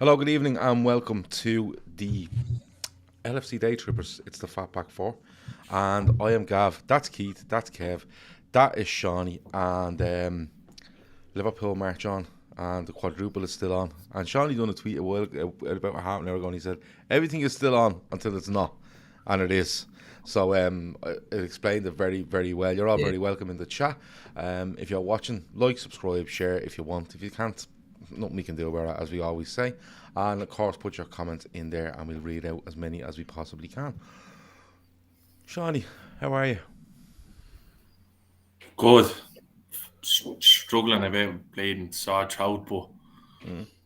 Hello, good evening, and welcome to the LFC Daytrippers. It's the Fatback Four, and I am Gav. That's Keith. That's Kev. That is Seany, and Liverpool march on, and the quadruple is still on. And Seany done a tweet about half an hour ago, and he said everything is still on until it's not, and it is. So it explained it very, very well. You're all Yeah. very welcome in the chat. If you're watching, like, subscribe, share if you want. If you can't, nothing we can do about it, as we always say. And of course, put your comments in there, and we'll read out as many as we possibly can. Seany, how are you? Good. Struggling a bit, bleeding sore throat, but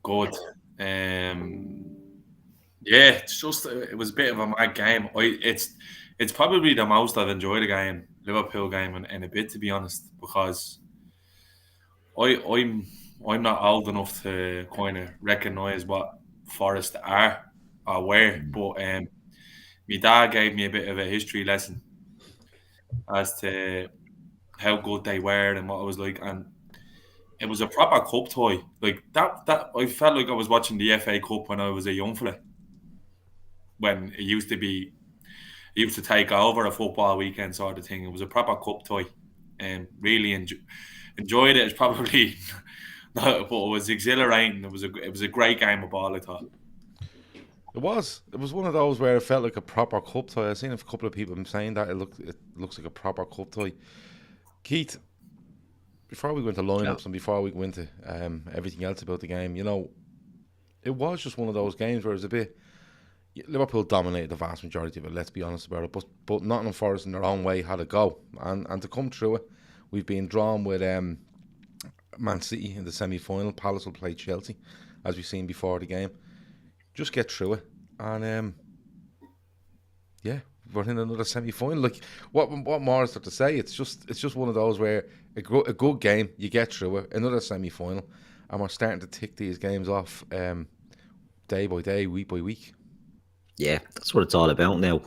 good. Yeah, it was a bit of a mad game. It's probably the most I've enjoyed a game, Liverpool game, in a bit, to be honest, because I'm not old enough to kind of recognise what Forest are or were, but my dad gave me a bit of a history lesson as to how good they were and what it was like, and it was a proper cup toy. Like that I felt like I was watching the FA Cup when I was a young fella. When it used to be, it used to take over a football weekend sort of thing. It was a proper cup toy, and really enjoyed it. It's probably, but it was exhilarating. It was a great game of ball, I thought. It was. It was one of those where it felt like a proper cup toy. I've seen a couple of people saying that it looks like a proper cup toy. Keith, before we go into lineups and before we go into everything else about the game, it was just one of those games where it was a bit. Liverpool dominated the vast majority of it. Let's be honest about it. But Nottingham Forest in their own way had a go, and to come through it, we've been drawn with Man City in the semi-final. Palace will play Chelsea, as we've seen before the game. Just get through it, and yeah, we're in another semi-final. Like, what more is there to say? It's just one of those where a good game, you get through it, another semi-final, and we're starting to tick these games off day by day, week by week. Yeah, that's what it's all about now.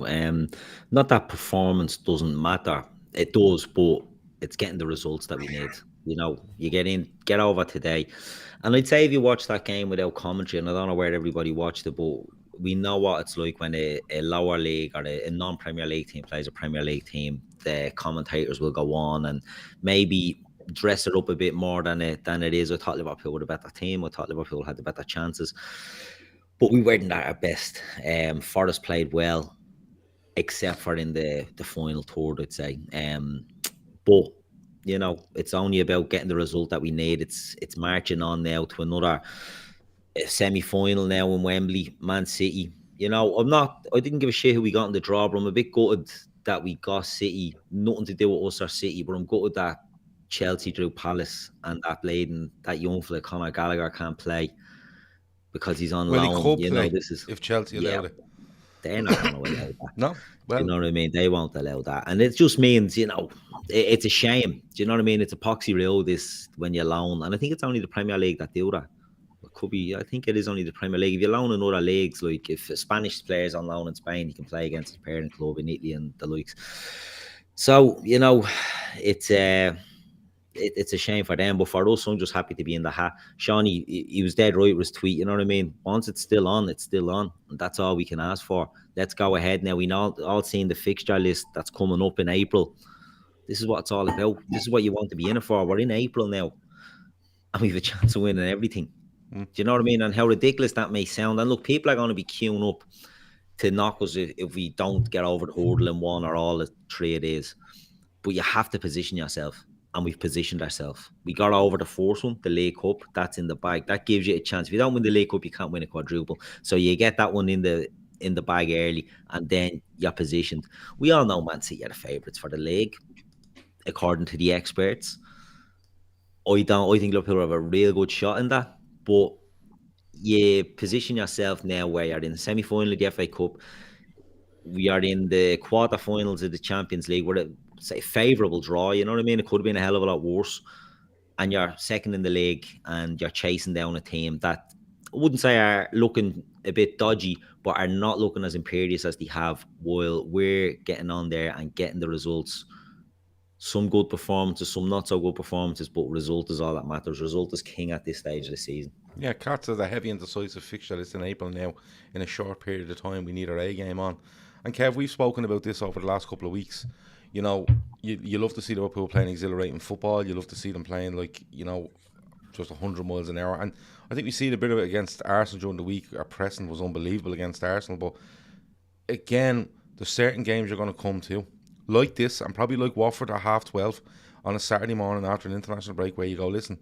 Not that performance doesn't matter. It does, but it's getting the results that we need. You get over today. And I'd say if you watch that game without commentary, and I don't know where everybody watched it, but we know what it's like when a lower league or a non-Premier League team plays a Premier League team. The commentators will go on and maybe dress it up a bit more than it is. I thought Liverpool were the better team. I thought Liverpool had the better chances. But we weren't at our best. Forest played well, except for in the final third, I'd say. But it's only about getting the result that we need. It's marching on now to another semi-final now in Wembley, Man City. I didn't give a shit who we got in the draw, but I'm a bit gutted that we got City. Nothing to do with us or City, but I'm gutted that Chelsea drew Palace and that young fella Conor Gallagher can't play because he's on Well, he loan. could play This is if Chelsea allowed it. They're not going to allow that. No, well, you know what I mean? They won't allow that, and it just means it's a shame. Do you know what I mean? It's epoxy real this when you loan, and I think it's only the Premier League that do that. It could be. I think it is only the Premier League. If you loan in other leagues, like if a Spanish player's on loan in Spain, you can play against his parent club in Italy and the likes. So it's a shame for them, but for us, I'm just happy to be in the hat. Seany, he was dead right with his tweet. You know what I mean? Once it's still on, it's still on, and that's all we can ask for. Let's go ahead now. We know all seen the fixture list that's coming up in April. This is what it's all about. This is what you want to be in it for. We're in April now, and we have a chance of winning everything. Do you know what I mean? And how ridiculous that may sound. And look, people are going to be queuing up to knock us if we don't get over the hurdle in one or all the 3 days. But you have to position yourself. And we've positioned ourselves. We got over the first one, the League Cup. That's in the bag. That gives you a chance. If you don't win the League Cup, you can't win a quadruple. So you get that one in the bag early, and then you're positioned. We all know Man City are the favourites for the league, according to the experts. I think Liverpool have a real good shot in that. But you position yourself now where you're in the semi-final of the FA Cup. We are in the quarterfinals of the Champions League. We're a favourable draw, you know what I mean? It could have been a hell of a lot worse. And you're second in the league and you're chasing down a team that I wouldn't say are looking a bit dodgy, but are not looking as imperious as they have, while we're getting on there and getting the results. Some good performances, some not so good performances, but result is all that matters. Result is king at this stage of the season. Yeah, Cats is a heavy and decisive fixture list in April now. In a short period of time, we need our A game on. And Kev, we've spoken about this over the last couple of weeks. You know, you love to see Liverpool playing exhilarating football. You love to see them playing like, just 100 miles an hour. And I think we see a bit of it against Arsenal during the week. Our pressing was unbelievable against Arsenal. But again, there's certain games you're going to come to, like this, and probably like Watford at 12:30 on a Saturday morning after an international break, where you go, listen,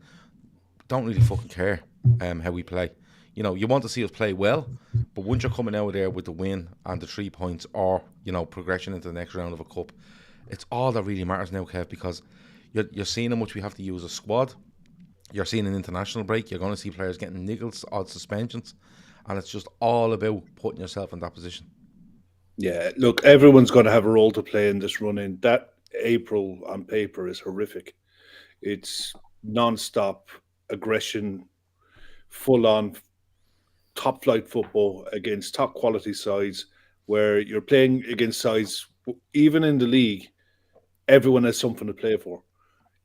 don't really fucking care how we play. You want to see us play well, but once you're coming out of there with the win and the 3 points, or progression into the next round of a cup, it's all that really matters now, Kev, because you're seeing how much we have to use a squad. You're seeing an international break. You're going to see players getting niggles, odd suspensions, and it's just all about putting yourself in that position. Yeah, look, everyone's going to have a role to play in this run-in. That April on paper is horrific. It's non-stop aggression, full-on top-flight football against top-quality sides, where you're playing against sides, even in the league, everyone has something to play for.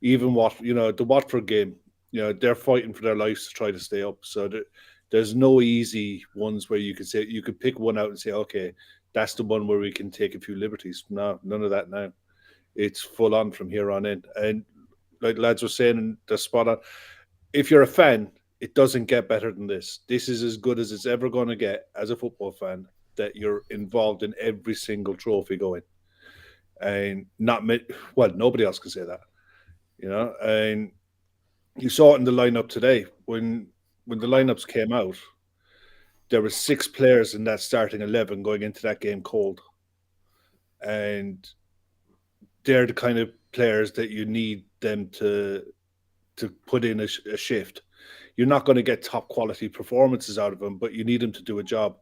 Even the Watford game, they're fighting for their lives to try to stay up. So there's no easy ones where you could pick one out and say, okay, that's the one where we can take a few liberties. No, none of that now. It's full on from here on in. And like lads were saying, and they're spot on. If you're a fan, it doesn't get better than this. This is as good as it's ever going to get as a football fan, that you're involved in every single trophy going. And nobody else can say that. And you saw it in the lineup today. When the lineups came out, there were 6 players in that starting 11 going into that game cold. And they're the kind of players that you need them to put in a shift. You're not going to get top quality performances out of them, but you need them to do a job.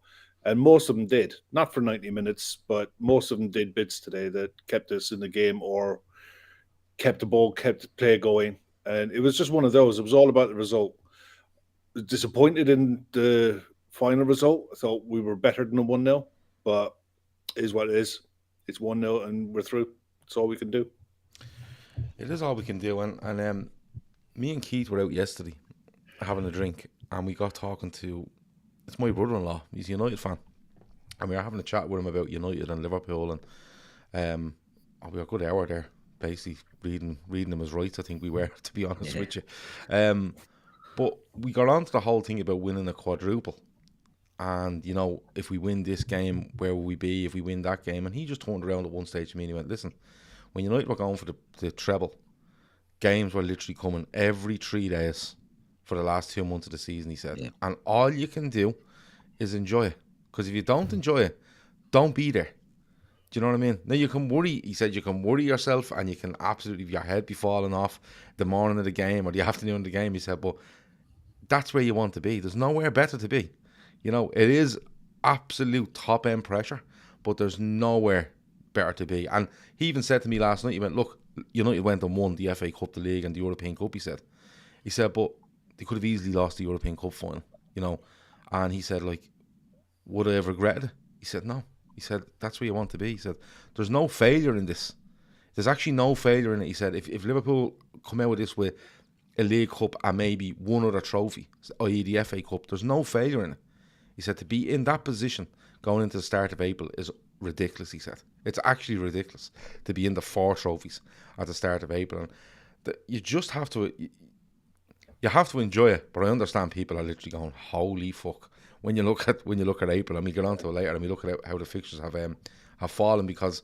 And most of them did. Not for 90 minutes, but most of them did bits today that kept us in the game, or kept the play going. And it was just one of those. It was all about the result. Disappointed in the final result. I thought we were better than a 1-0, but it is what it is. It's 1-0 and we're through. That's all we can do. It is all we can do. And me and Keith were out yesterday having a drink, and we got talking to, it's my brother-in-law. He's a United fan. And we were having a chat with him about United and Liverpool, and we were a good hour there, basically reading him his rights, I think we were, to be honest with you. But we got on to the whole thing about winning a quadruple. And, if we win this game, where will we be if we win that game? And he just turned around at one stage to me and he went, listen, when United were going for the treble, games were literally coming every 3 days for the last 2 months of the season, he said. Yeah. And all you can do is enjoy it. Because if you don't enjoy it, don't be there. Do you know what I mean? Now, you can worry, he said, you can worry yourself, and you can absolutely, your head be falling off the morning of the game or the afternoon of the game, he said, but that's where you want to be. There's nowhere better to be. It is absolute top-end pressure, but there's nowhere better to be. And he even said to me last night, he went, look, United went and won the FA Cup, the League, and the European Cup, he said, but they could have easily lost the European Cup final, and he said, like, would I have regretted it? He said, no. He said, that's where you want to be. He said, there's no failure in this. There's actually no failure in it. He said, if Liverpool come out with this with a League Cup and maybe one other trophy, i.e. the FA Cup, there's no failure in it. He said, to be in that position going into the start of April is ridiculous, he said. It's actually ridiculous to be in the 4 trophies at the start of April. And you just have to... You have to enjoy it, but I understand people are literally going, holy fuck, when you look at April, and we get on to it later, and we look at how the fixtures have fallen, because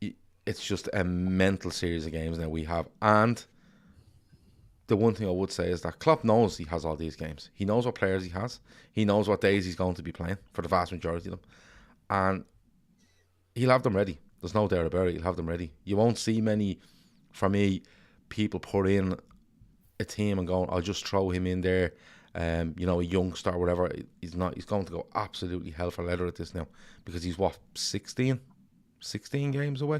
it's just a mental series of games now we have. And the one thing I would say is that Klopp knows he has all these games. He knows what players he has. He knows what days he's going to be playing for the vast majority of them, and he'll have them ready. There's no doubt about it. He'll have them ready. You won't see many, for me, people put in a team and going, I'll just throw him in there, a youngster or whatever. He's not. He's going to go absolutely hell for leather at this now, because he's 16 games away.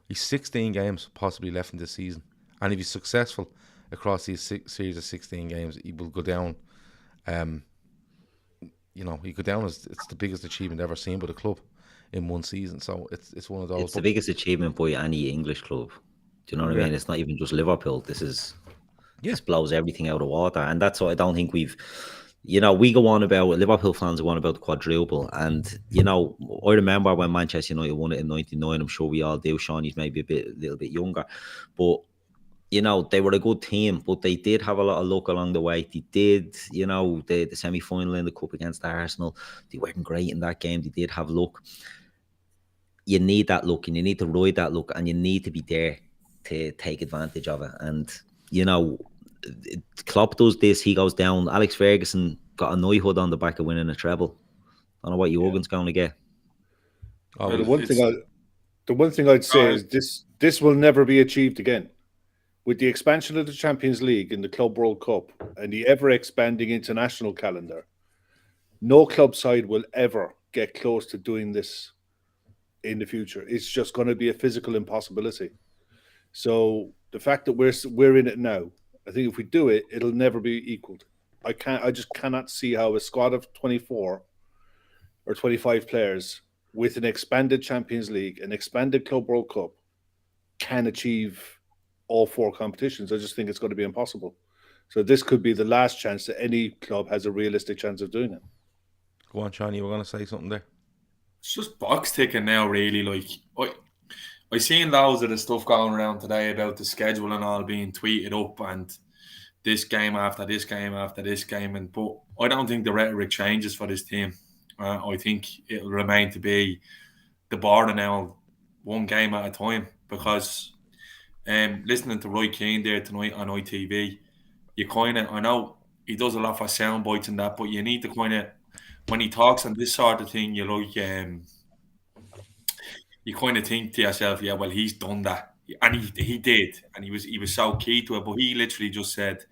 He's 16 games possibly left in this season, and if he's successful across these series of 16 games, he will go down. He go down as it's the biggest achievement ever seen by the club in one season. So it's one of those. It's the biggest achievement by any English club. Do you know what I mean? It's not even just Liverpool. This is just blows everything out of water. And that's what I don't think we've, we go on about, Liverpool fans go on about the quadruple. And, I remember when Manchester United won it in 99, I'm sure we all do. Seany's maybe a little bit younger. But, they were a good team, but they did have a lot of luck along the way. They did, the semi-final in the Cup against Arsenal, they weren't great in that game. They did have luck. You need that luck, and you need to ride that luck, and you need to be there to take advantage of it. And, Klopp does this, he goes down. Alex Ferguson got a knighthood on the back of winning a treble. I don't know what Jurgen's going to get. Well, the one thing I'd say is this will never be achieved again. With the expansion of the Champions League and the Club World Cup and the ever-expanding international calendar, no club side will ever get close to doing this in the future. It's just going to be a physical impossibility. So the fact that we're in it now, I think if we do it, it'll never be equaled. I just cannot see how a squad of 24 or 25 players with an expanded Champions League, an expanded Club World Cup, can achieve all four competitions. I just think it's going to be impossible. So this could be the last chance that any club has a realistic chance of doing it. Go on, Seany, you were going to say something there. It's just box ticking now, really. Like, I seen loads of the stuff going around today about the schedule and all being tweeted up, and this game after this game after this game. But I don't think the rhetoric changes for this team. I think it'll remain to be the bar now, one game at a time. Because listening to Roy Keane there tonight on ITV, I know he does a lot for sound bites and that, but you need to when he talks on this sort of thing, you kind of think to yourself, yeah, well, he's done that, and he did, and he was so key to it. But he literally just said,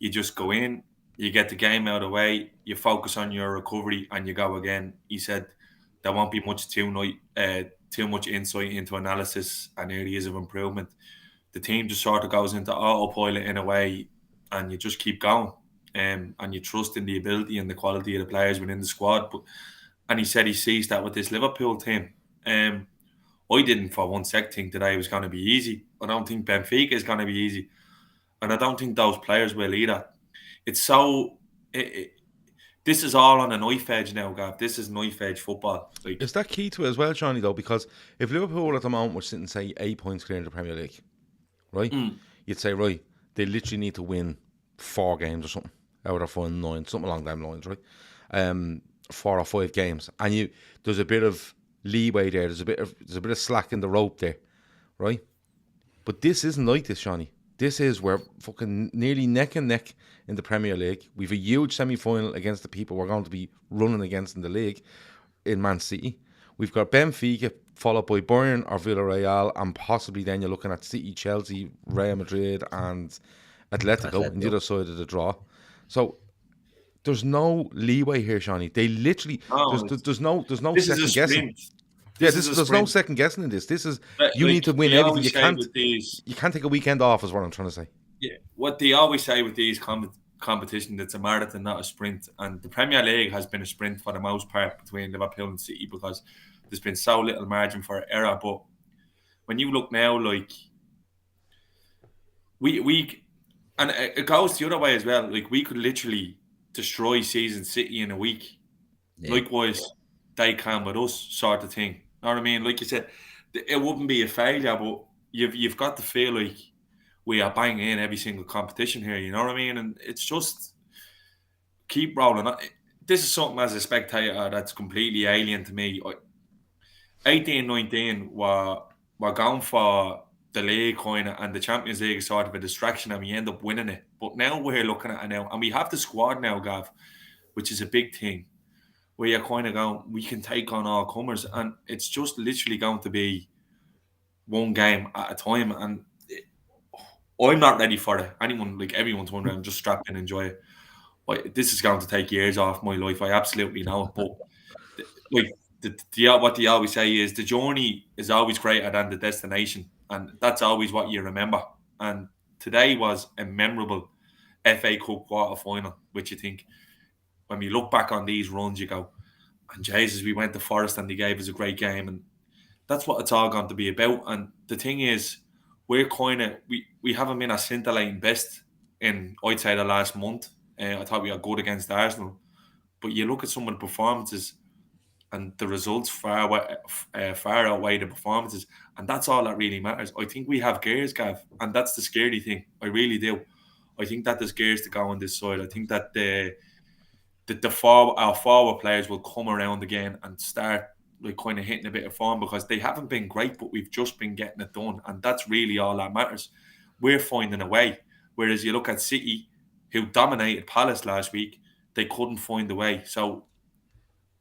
you just go in, you get the game out of the way, you focus on your recovery, and you go again. He said there won't be too much insight into analysis and areas of improvement. The team just sort of goes into autopilot in a way, and you just keep going, and you trust in the ability and the quality of the players within the squad. And he said he sees that with this Liverpool team. I didn't for one sec think today it was going to be easy. I don't think Benfica is going to be easy, and I don't think those players will either. It's so. This is all on a knife edge now, Gav. This is knife edge football. Is that key to it as well, Seany, though? Because if Liverpool at the moment were sitting, say, 8 points clear in the Premier League, right? You'd say, right, they literally need to win 4 games or something out of 4 and 9, something along them lines, right? 4 or 5 games, and there's a bit of leeway there. There's a bit of slack in the rope there, right? But this isn't like this, Seany. This is where fucking nearly neck and neck in the Premier League. We've a huge semi-final against the people we're going to be running against in the league, in Man City. We've got Benfica, followed by Bayern or Villarreal, and possibly then you're looking at City, Chelsea, Real Madrid, and Atletico on the other side of the draw. So there's no leeway here, Seany. They literally there's no second guessing. Yeah, there's no second guessing in this. This is you need to win everything. You can't take a weekend off, is what I'm trying to say. Yeah, what they always say with these competitions, it's a marathon, not a sprint. And the Premier League has been a sprint for the most part between Liverpool and City because there's been so little margin for error. But when you look now, like we and it goes the other way as well. Like we could literally destroy season City in a week. Yeah. Likewise, they can with us, sort of thing. You know what I mean? Like you said, it wouldn't be a failure, but you've got to feel like we are banging in every single competition here. You know what I mean? And it's just keep rolling. This is something as a spectator that's completely alien to me. 18-19 were going for the league kind of, and the Champions League is sort of a distraction, and we end up winning it. But now we're looking at it now, and we have the squad now, Gav, which is a big thing. Where you're kind of going, we can take on all comers, and it's just literally going to be one game at a time. And I'm not ready for it. Everyone's wondering, just strap in and enjoy it. Like, this is going to take years off my life. I absolutely know it. But what they always say is the journey is always greater than the destination, and that's always what you remember. And today was a memorable FA Cup quarter final, which you think, when we look back on these runs, you go, and Jesus, we went to Forest and they gave us a great game. And that's what it's all going to be about. And the thing is, we're kind of, we haven't been a scintillating best I'd say the last month. I thought we were good against Arsenal. But you look at some of the performances and the results far outweigh the performances. And that's all that really matters. I think we have gears, Gav. And that's the scary thing. I really do. I think that there's gears to go on this side. I think that our forward players will come around again and start like kind of hitting a bit of form, because they haven't been great, but we've just been getting it done. And that's really all that matters. We're finding a way. Whereas you look at City, who dominated Palace last week, they couldn't find a way. So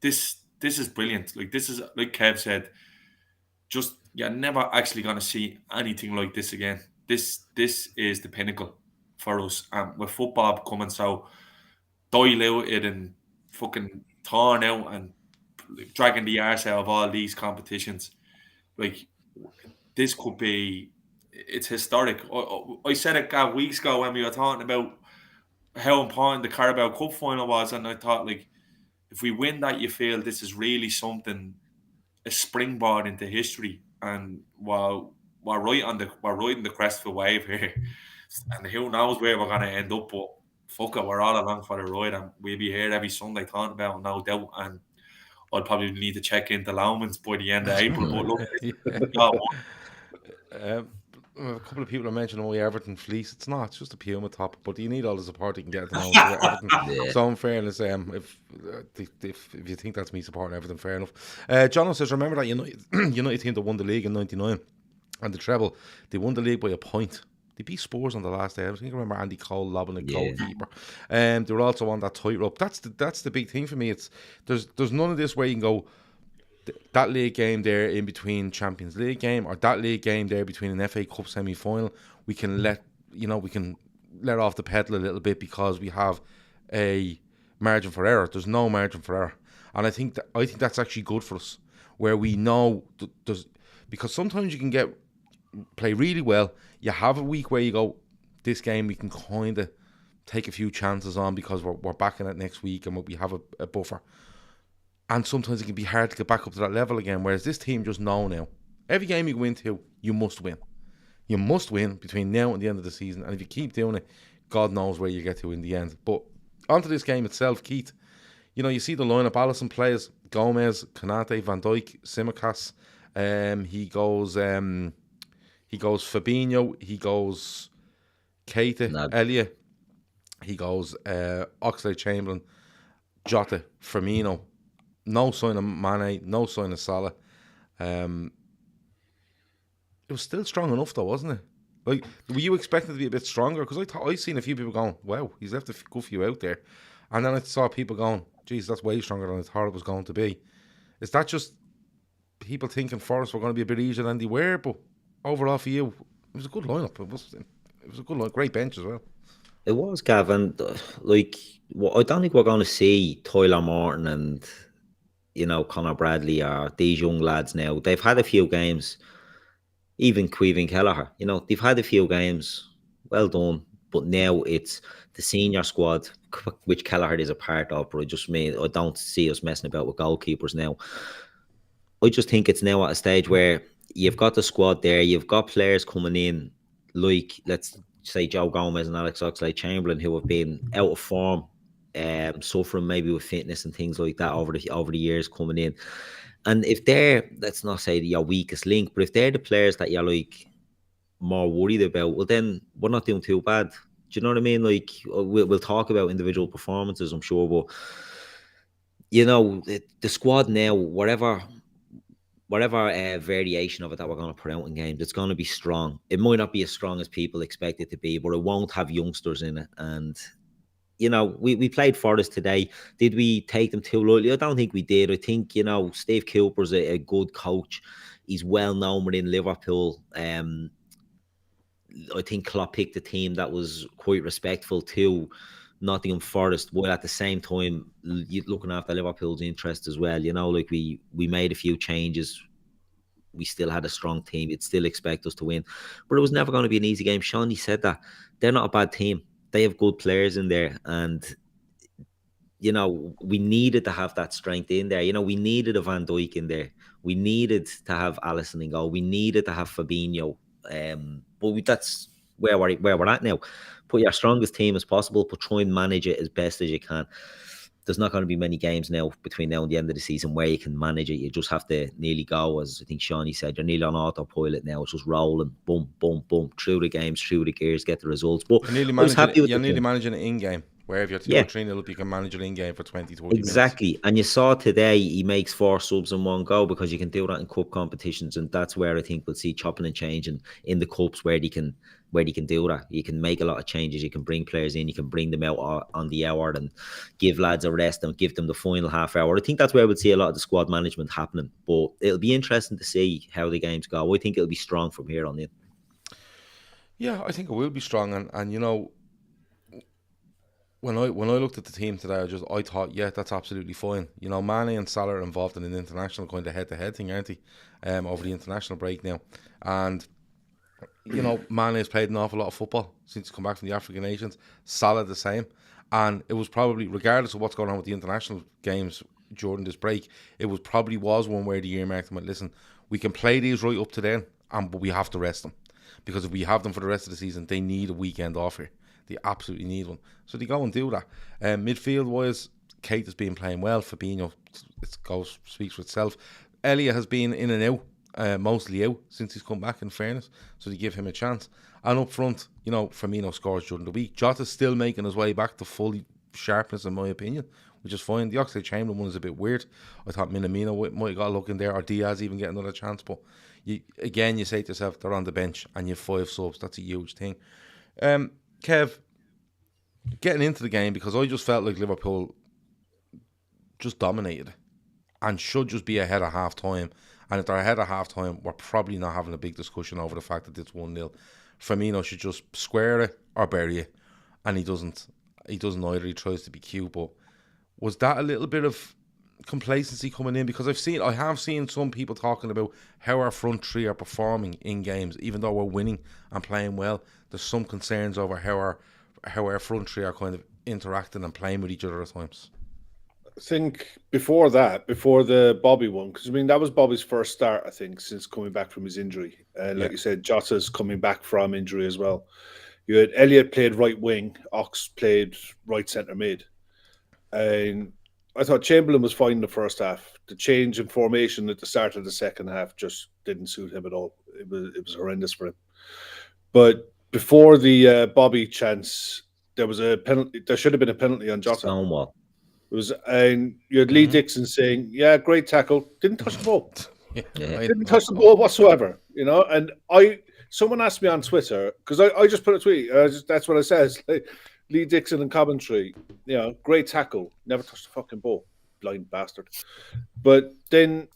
this is brilliant. Like, this is, like Kev said, just you're never actually going to see anything like this again. This is the pinnacle for us. With football becoming so diluted and fucking torn out and dragging the arse out of all these competitions, like, this could be, it's historic. I said it a weeks ago when we were talking about how important the Carabao Cup final was, and I thought, like, if we win that, you feel this is really something, a springboard into history. And while we're riding the crest of the wave here, and who knows where we're gonna end up, but fuck it, we're all along for the ride, and we'll be here every Sunday talking about it, no doubt. And I'll probably need to check into Lomans by the end of April. But look, a couple of people are mentioning, Everton fleece. It's not. It's just a Puma top. But you need all the support you can get at the moment to get Everton. So in fairness, if you think that's me supporting Everton, fair enough. John says, remember that United team that won the league in '99 and the treble, they won the league by a point. They beat Spurs on the last day. I think I remember Andy Cole lobbing a goalkeeper. They were also on that tightrope. That's the big thing for me. It's there's none of this where you can go, that league game there in between Champions League game, or that league game there between an FA Cup semi-final. We can let off the pedal a little bit because we have a margin for error. There's no margin for error, and I think that's actually good for us, where we know because sometimes you can play really well. You have a week where you go, this game we can kind of take a few chances on because we're back in it next week and we have a buffer. And sometimes it can be hard to get back up to that level again. Whereas this team just know now, every game you go into, you must win. You must win between now and the end of the season. And if you keep doing it, God knows where you get to in the end. But onto this game itself, Keith. You see the lineup. Alisson plays Gomez, Konate, Van Dijk, Tsimikas. He goes Fabinho. He goes Keita, Elliott. He goes Oxlade-Chamberlain, Jota, Firmino. No sign of Mane, no sign of Salah. It was still strong enough though, wasn't it? Like, were you expecting to be a bit stronger? Because I seen a few people going, wow, he's left a good few out there. And then I saw people going, geez, that's way stronger than I thought it was going to be. Is that just people thinking Forest were going to be a bit easier than they were? But overall for you, it was a good lineup. It was a good lineup, great bench as well. It was, Gavin. Like, I don't think we're going to see Tyler Morton and Conor Bradley or these young lads now. They've had a few games, even Caoimhin Kelleher, they've had a few games, well done. But now it's the senior squad, which Kelleher is a part of, but I don't see us messing about with goalkeepers now. I just think it's now at a stage where you've got the squad there, you've got players coming in, like, let's say Joe Gomez and Alex Oxlade-Chamberlain, who have been out of form, suffering maybe with fitness and things like that over the years coming in. And if they're, let's not say your weakest link, but if they're the players that you're like more worried about, well then we're not doing too bad. Do you know what I mean? Like, we'll talk about individual performances, I'm sure, but the squad now, whatever variation of it that we're going to put out in games, it's going to be strong. It might not be as strong as people expect it to be, but it won't have youngsters in it. And we played Forest today. Did we take them too lightly? I don't think we did. I think, Steve Cooper's a good coach. He's well known within Liverpool. I think Klopp picked a team that was quite respectful to Nottingham Forest, while at the same time looking after Liverpool's interest as well. Like, we made a few changes. We still had a strong team. You'd still expect us to win. But it was never going to be an easy game. Seany said that. They're not a bad team. They have good players in there, and we needed to have that strength in there. We needed a Van Dijk in there. We needed to have Alisson in goal. We needed to have Fabinho. But where we're at now. Put your strongest team as possible, but try and manage it as best as you can. There's not going to be many games now between now and the end of the season where you can manage it. You just have to nearly go, as I think Seany said, you're nearly on autopilot now. It's just rolling, boom, boom, boom, through the games, through the gears, get the results. But You're nearly I was happy with you're the nearly team. managing it in-game. Where if you're 2 or 3-0 up, you can manage it in-game for 20, 30 minutes. Exactly. And you saw today he makes 4 subs in one go, because you can do that in cup competitions, and that's where I think we'll see chopping and changing in the cups, where they can do that. You can make a lot of changes. You can bring players in. You can bring them out on the hour and give lads a rest and give them the final half hour. I think that's where we'll see a lot of the squad management happening. But it'll be interesting to see how the games go. I think it'll be strong from here on in. Yeah, I think it will be strong. And you know, when I looked at the team today, I thought, yeah, that's absolutely fine. You know, Mane and Salah are involved in an international kind of head-to-head thing, aren't they? Over the international break now. And you know, Mane has played an awful lot of football since he's come back from the African nations. Salah the same. And it was probably, regardless of what's going on with the international games during this break, it was probably one where the earmarked them, listen, we can play these right up to then, but we have to rest them. Because if we have them for the rest of the season, they need a weekend off here. They absolutely need one. So they go and do that. Midfield-wise, Kate has been playing well. Fabinho, speaks for itself. Elliott has been in and out. Mostly out since he's come back, in fairness, so they give him a chance. And up front, you know, Firmino scores during the week. Jota's still making his way back to full sharpness, in my opinion, which is fine. The Oxlade-Chamberlain one is a bit weird. I thought Minamino might have got a look in there, or Diaz even get another chance, but you say to yourself, they're on the bench and you have 5 subs. That's a huge thing. Kev, getting into the game, because I just felt like Liverpool just dominated and should just be ahead of half time. And if they're ahead of half time, we're probably not having a big discussion over the fact that it's 1-0. Firmino should just square it or bury it. And he doesn't either. He tries to be cute. But was that a little bit of complacency coming in? Because I have seen some people talking about how our front three are performing in games, even though we're winning and playing well. There's some concerns over how our front three are kind of interacting and playing with each other at times. I think before the Bobby one, because I mean that was Bobby's first start, I think, since coming back from his injury. Like you said, Jota's coming back from injury as well. You had Elliott played right wing, Ox played right centre mid, and I thought Chamberlain was fine in the first half. The change in formation at the start of the second half just didn't suit him at all. It was horrendous for him. But before the Bobby chance, there was a penalty. There should have been a penalty on Jota. Stonewall. It was, and you had Lee Dixon saying, "Yeah, great tackle, didn't touch the ball, didn't touch the ball whatsoever." You know, and someone asked me on Twitter, because I just put a tweet. That's what I said. Like, Lee Dixon and commentary, you know, great tackle, never touched the fucking ball, blind bastard. But then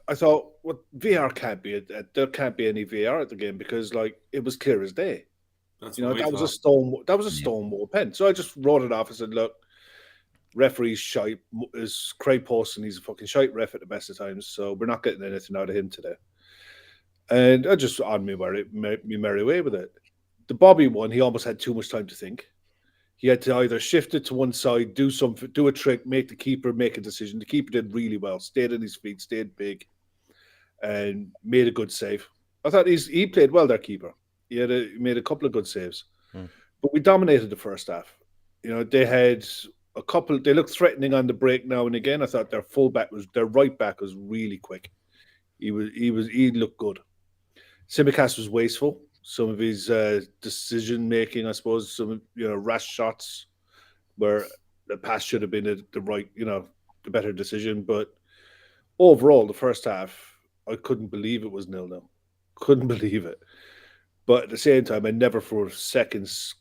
I thought, well, VAR can't be there can't be any VAR at the game, because like it was clear as day. That's you know, that was a stonewall pen. So I just wrote it off and said, look, referee's shite, is Craig Poston, he's a fucking shite ref at the best of times, so we're not getting anything out of him today. And I just on me merry way with it. The Bobby one, he almost had too much time to think. He had to either shift it to one side, do a trick, make the keeper make a decision. The keeper did really well, stayed on his feet, stayed big, and made a good save. I thought he played well, their keeper. He made a couple of good saves. But we dominated the first half. You know, they had a couple. They looked threatening on the break now and again. I thought their right back was really quick. He looked good. Tsimikas was wasteful. Some of his decision making, I suppose, some rash shots where the pass should have been the better decision. But overall, the first half, I couldn't believe it was 0-0. Couldn't believe it. But at the same time, I never for seconds,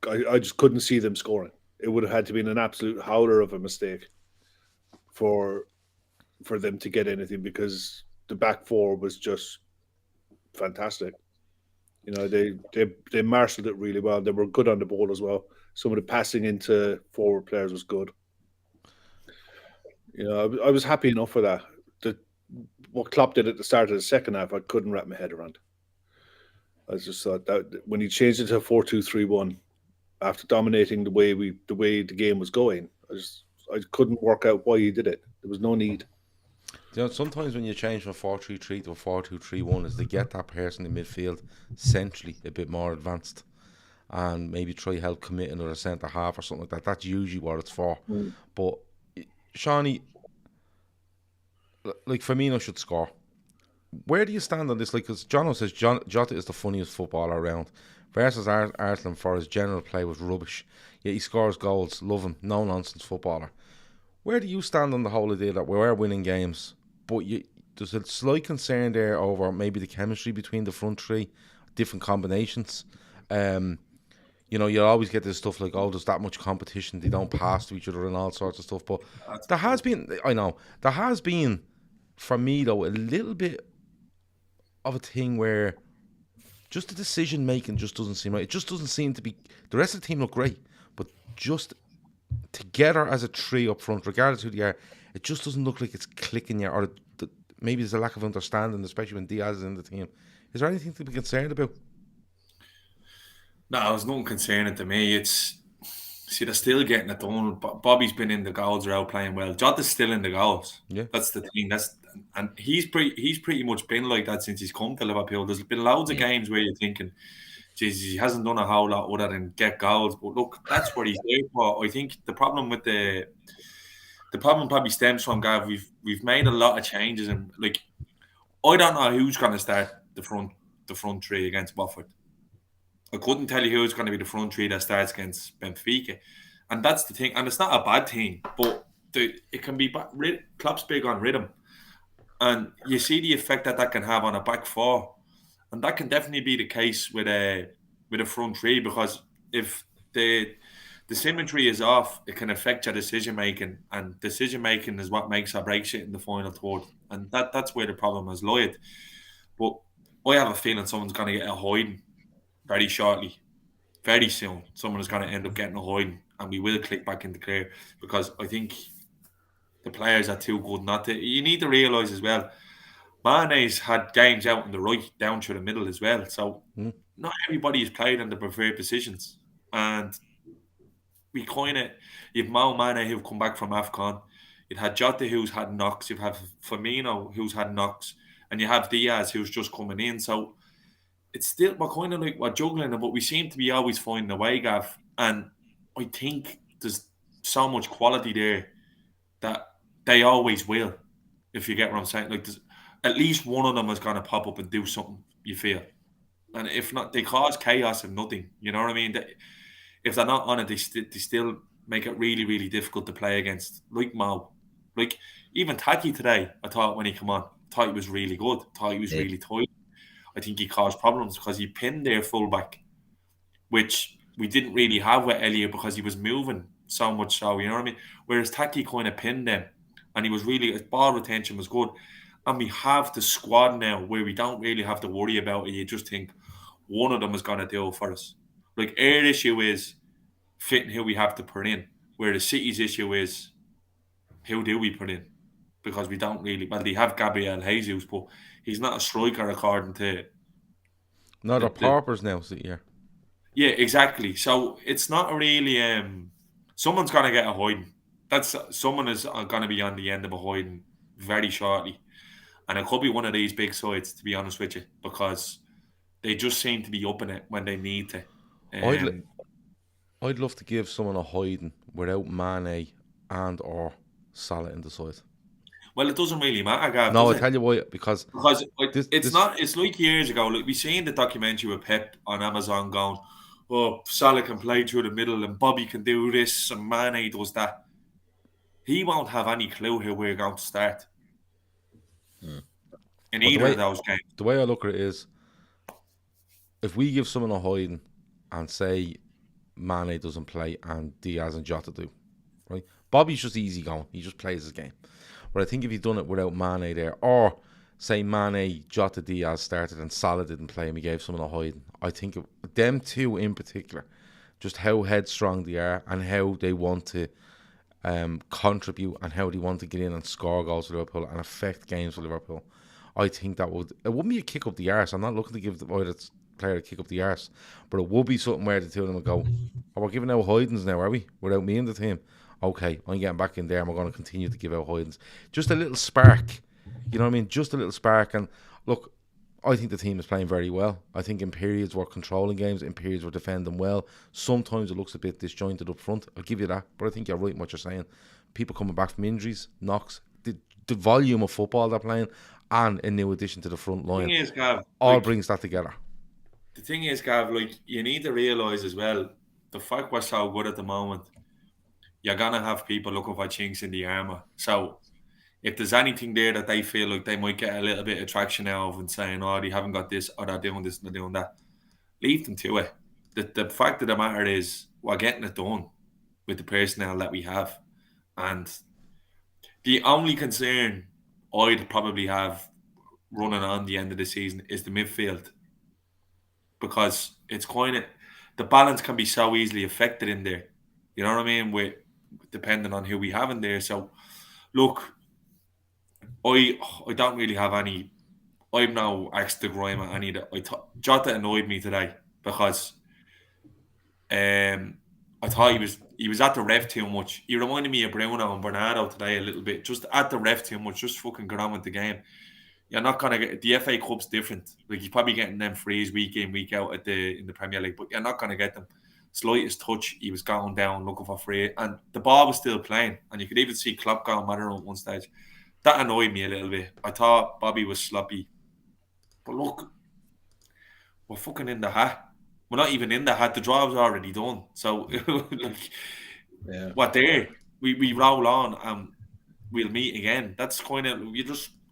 I just couldn't see them scoring. It would have had to be an absolute howler of a mistake for them to get anything, because the back four was just fantastic. You know, they marshaled it really well. They were good on the ball as well. Some of the passing into forward players was good. You know, I was happy enough for that. What Klopp did at the start of the second half, I couldn't wrap my head around. I just thought that when he changed it to a 4-2-3-1, after dominating the way the game was going, I couldn't work out why he did it. There was no need. You know, sometimes when you change from a 4-3-3 to a 4-2-3-1 is to get that person in midfield centrally a bit more advanced and maybe try help commit another centre half or something like that. That's usually what it's for. But Seany, like Firmino should score. Where do you stand on this? Like, because Jono says Jota is the funniest footballer around. Versus Arsenal for his general play was rubbish. Yet he scores goals. Love him. No nonsense footballer. Where do you stand on the whole idea that we are winning games, but there's a slight concern there over maybe the chemistry between the front three, different combinations. You know, you'll always get this stuff like, oh, there's that much competition, they don't pass to each other and all sorts of stuff. But there has been, for me though, a little bit of a thing where just the decision making just doesn't seem right. It just doesn't seem to be. The rest of the team look great, but just together as a three up front, regardless who they are, it just doesn't look like it's clicking yet. Or maybe there's a lack of understanding, especially when Diaz is in the team. Is there anything to be concerned about? No, there's nothing concerning to me. They're still getting it done. Bobby's been in the goals, they're out playing well. Jota's still in the goals. Yeah, that's the thing. And he's pretty much been like that since he's come to Liverpool. There's been loads of games where you're thinking, Jesus, he hasn't done a whole lot other than get goals. But look, that's what he's there for. I think the problem probably stems from, Gav, we've made a lot of changes, and like, I don't know who's going to start the front three against Watford. I couldn't tell you who's going to be the front three that starts against Benfica, and that's the thing. And it's not a bad thing, but it can be. Klopp's big on rhythm, and you see the effect that can have on a back four, and that can definitely be the case with a front three, because if the symmetry is off, it can affect your decision making, and decision making is what makes or breaks it in the final third, and that's where the problem has lied. But I have a feeling someone's going to get a hiding very shortly, very soon. Someone is going to end up getting a hiding, and we will click back into clear, because I think the players are too good not to. You need to realise as well, Mane's had games out on the right, down through the middle as well. So not everybody is played in the preferred positions, and we you've Mo Mane who've come back from AFCON, you've had Jota who's had knocks, you've had Firmino who's had knocks, and you have Diaz who's just coming in. So it's still, we're juggling, but we seem to be always finding a way, Gav. And I think there's so much quality there that they always will, if you get what I'm saying. Like, there's at least one of them is going to pop up and do something, you feel. And if not, they cause chaos and nothing. You know what I mean? If they're not on it, they still make it really, really difficult to play against. Like Mo. Like, even Taki today, I thought when he came on, I thought he was really good. I thought he was really tight. I think he caused problems because he pinned their fullback, which we didn't really have with Elliot because he was moving so much so, you know what I mean? Whereas Taki kind of pinned them, and his ball retention was good. And we have the squad now where we don't really have to worry about it. You just think one of them is going to do it for us. Like, our issue is fitting who we have to put in, where the City's issue is who do we put in? Because we don't really, well, they have Gabriel Jesus, but he's not a striker according to. No, they're paupers now, so yeah. Yeah, exactly. So it's not really. Someone's gonna get a hiding. Someone is going to be on the end of a hiding very shortly, and it could be one of these big sides, to be honest with you, because they just seem to be up in it when they need to. I'd love to give someone a hiding without Mane and or Salah in the side. Well, it doesn't really matter, Gav. No, I'll tell you why. Because it's like years ago. Like, we seen the documentary with Pep on Amazon going, oh, Salah can play through the middle and Bobby can do this and Mane does that. He won't have any clue who we're going to start in either of those games. The way I look at it is, if we give someone a hiding and say Mane doesn't play and Diaz and Jota do, right? Bobby's just easy going. He just plays his game. But I think if he'd done it without Mane there, or say Mane, Jota, Diaz started and Salah didn't play and we gave someone a hiding, I think them two in particular, just how headstrong they are and how they want to contribute and how they want to get in and score goals for Liverpool and affect games for Liverpool, I think it wouldn't be a kick up the arse. I'm not looking to give either player a kick up the arse, but it would be something where the two of them would go, oh, we're giving out hidings now, are we? Without me in the team. okay, I'm getting back in there and we're going to continue to give out hidings. Just a little spark, you know what I mean? Just a little spark. And look, I think the team is playing very well. I think in periods we're controlling games, in periods we're defending well. Sometimes it looks a bit disjointed up front. I'll give you that. But I think you're right in what you're saying. People coming back from injuries, knocks, the volume of football they're playing, and a new addition to the front line. The thing is, Gav, all brings that together. The thing is, Gav, like, you need to realise as well, the fact we're so good at the moment, you're going to have people looking for chinks in the armour. So if there's anything there that they feel like they might get a little bit of traction out of and saying, oh, they haven't got this, or they're doing this and they're doing that, leave them to it. The fact of the matter is, we're getting it done with the personnel that we have. And the only concern I'd probably have running on the end of the season is the midfield. Because it's kind of, the balance can be so easily affected in there. You know what I mean? With depending on who we have in there. So, look, I don't really have any. I'm now asked to grime at any that Jota annoyed me today because I thought he was at the ref too much. He reminded me of Bruno and Bernardo today a little bit. Just at the ref too much. Just fucking get on with the game. You're not gonna get the FA Cup's different. Like, you're probably getting them frees week in, week out in the Premier League, but you're not gonna get them. Slightest touch, he was going down looking for free, and the ball was still playing. And you could even see Klopp going mad at one stage. That annoyed me a little bit. I thought Bobby was sloppy, but look, we're fucking in the hat. We're not even in the hat. The drive was already done. So, like, what there? We roll on and we'll meet again. That's kind of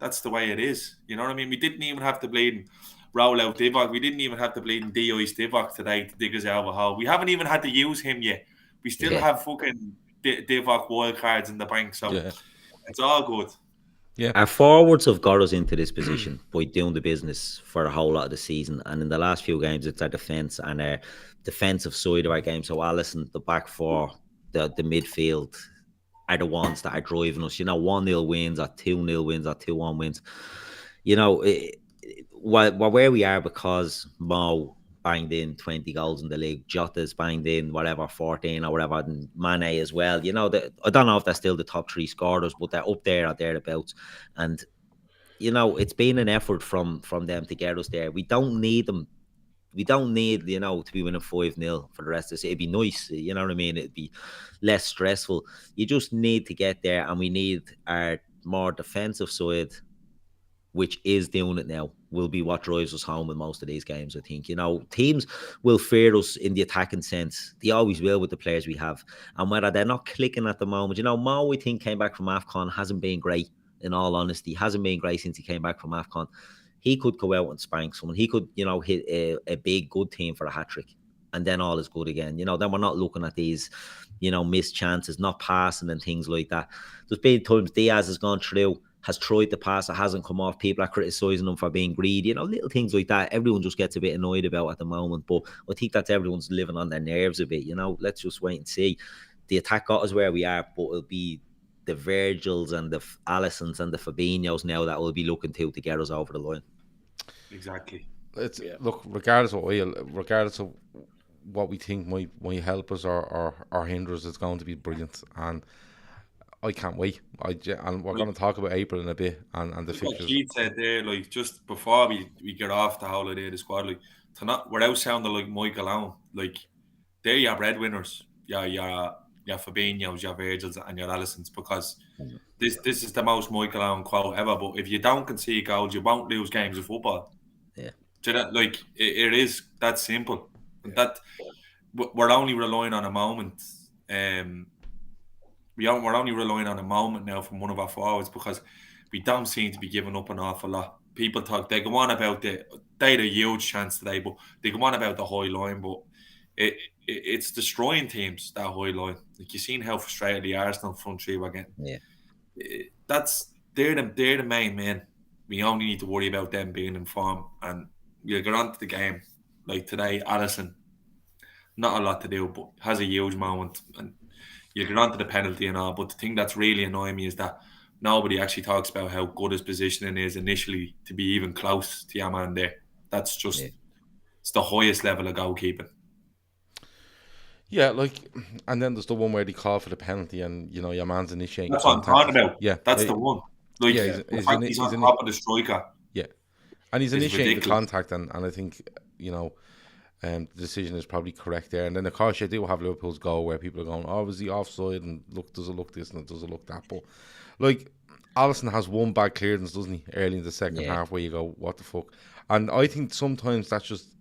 that's the way it is. You know what I mean? We didn't even have to bleed roll out Divock. We didn't even have to bleed D.I.'s Divock today to dig us out of a hole. We haven't even had to use him yet. We still have fucking Divock wild cards in the bank. So it's all good. Yeah, our forwards have got us into this position by doing the business for a whole lot of the season. And in the last few games, it's our defence and our defensive side of our game. So Alisson, the back four, the midfield are the ones that are driving us. You know, 1-0 wins or 2-0 wins or 2-1 wins. You know, we're where we are because Mo banged in 20 goals in the league. Jota's banged in 14 or whatever, and Mane as well. You know, I don't know if they're still the top 3 scorers, but they're up there or thereabouts. And, you know, it's been an effort from them to get us there. We don't need them. We don't need, you know, to be winning 5-0 for the rest of the season. It'd be nice, you know what I mean? It'd be less stressful. You just need to get there, and we need our more defensive side, which is doing it now, will be what drives us home in most of these games, I think. You know, teams will fear us in the attacking sense. They always will with the players we have. And whether they're not clicking at the moment, you know, Mo, I think, came back from AFCON, hasn't been great, in all honesty. Hasn't been great since he came back from AFCON. He could go out and spank someone. He could, you know, hit a big, good team for a hat-trick. And then all is good again. You know, then we're not looking at these, you know, missed chances, not passing and things like that. There's been times Diaz has gone through, has tried to pass, it hasn't come off. People are criticising him for being greedy. You know, little things like that. Everyone just gets a bit annoyed about at the moment. But I think that's everyone's living on their nerves a bit. You know, let's just wait and see. The attack got us where we are, but it'll be the Virgils and the Alissons and the Fabinhos now that will be looking to get us over the line. Exactly. Look, regardless of what we think might help us or hinder us, it's going to be brilliant, and I can't wait. And we're going to talk about April in a bit and the fixtures. What Keith said there, like, just before we get off the holiday of the squad, like, without sounding like Michael Owen, like, they're your breadwinners, your Fabinhos, your Virgils, and your Alissons, because this is the most Michael Owen quote ever. But if you don't concede goals, you won't lose games of football. Yeah, so that, like, it is that simple. That we're only relying on a moment. We're only relying on a moment now from one of our forwards, because we don't seem to be giving up an awful lot. People talk, they go on about they had a huge chance today, but they go on about the high line, but it's destroying teams, that high line. Like, you've seen how frustrated the Arsenal front three were getting. Yeah, they're the main men. We only need to worry about them being in form, and we'll get on to the game. Like today, Alisson, not a lot to do, but has a huge moment, and you get on to the penalty and all. But the thing that's really annoying me is that nobody actually talks about how good his positioning is initially to be even close to your man there. That's just it's the highest level of goalkeeping. Yeah, like, and then there's the one where they call for the penalty, and your man's initiating. That's what I'm contact. talking about. Yeah, That's the one. Like, yeah, the fact he's on top of the striker. Yeah, and he's is initiating the ridiculous. contact, and I think the decision is probably correct there. And then of course you do have Liverpool's goal where people are going, "Oh, was he offside?" And look, does it look this and does it look that? But like, Alisson has one bad clearance, doesn't he, early in the second half, where you go, "What the fuck?" And I think sometimes that's just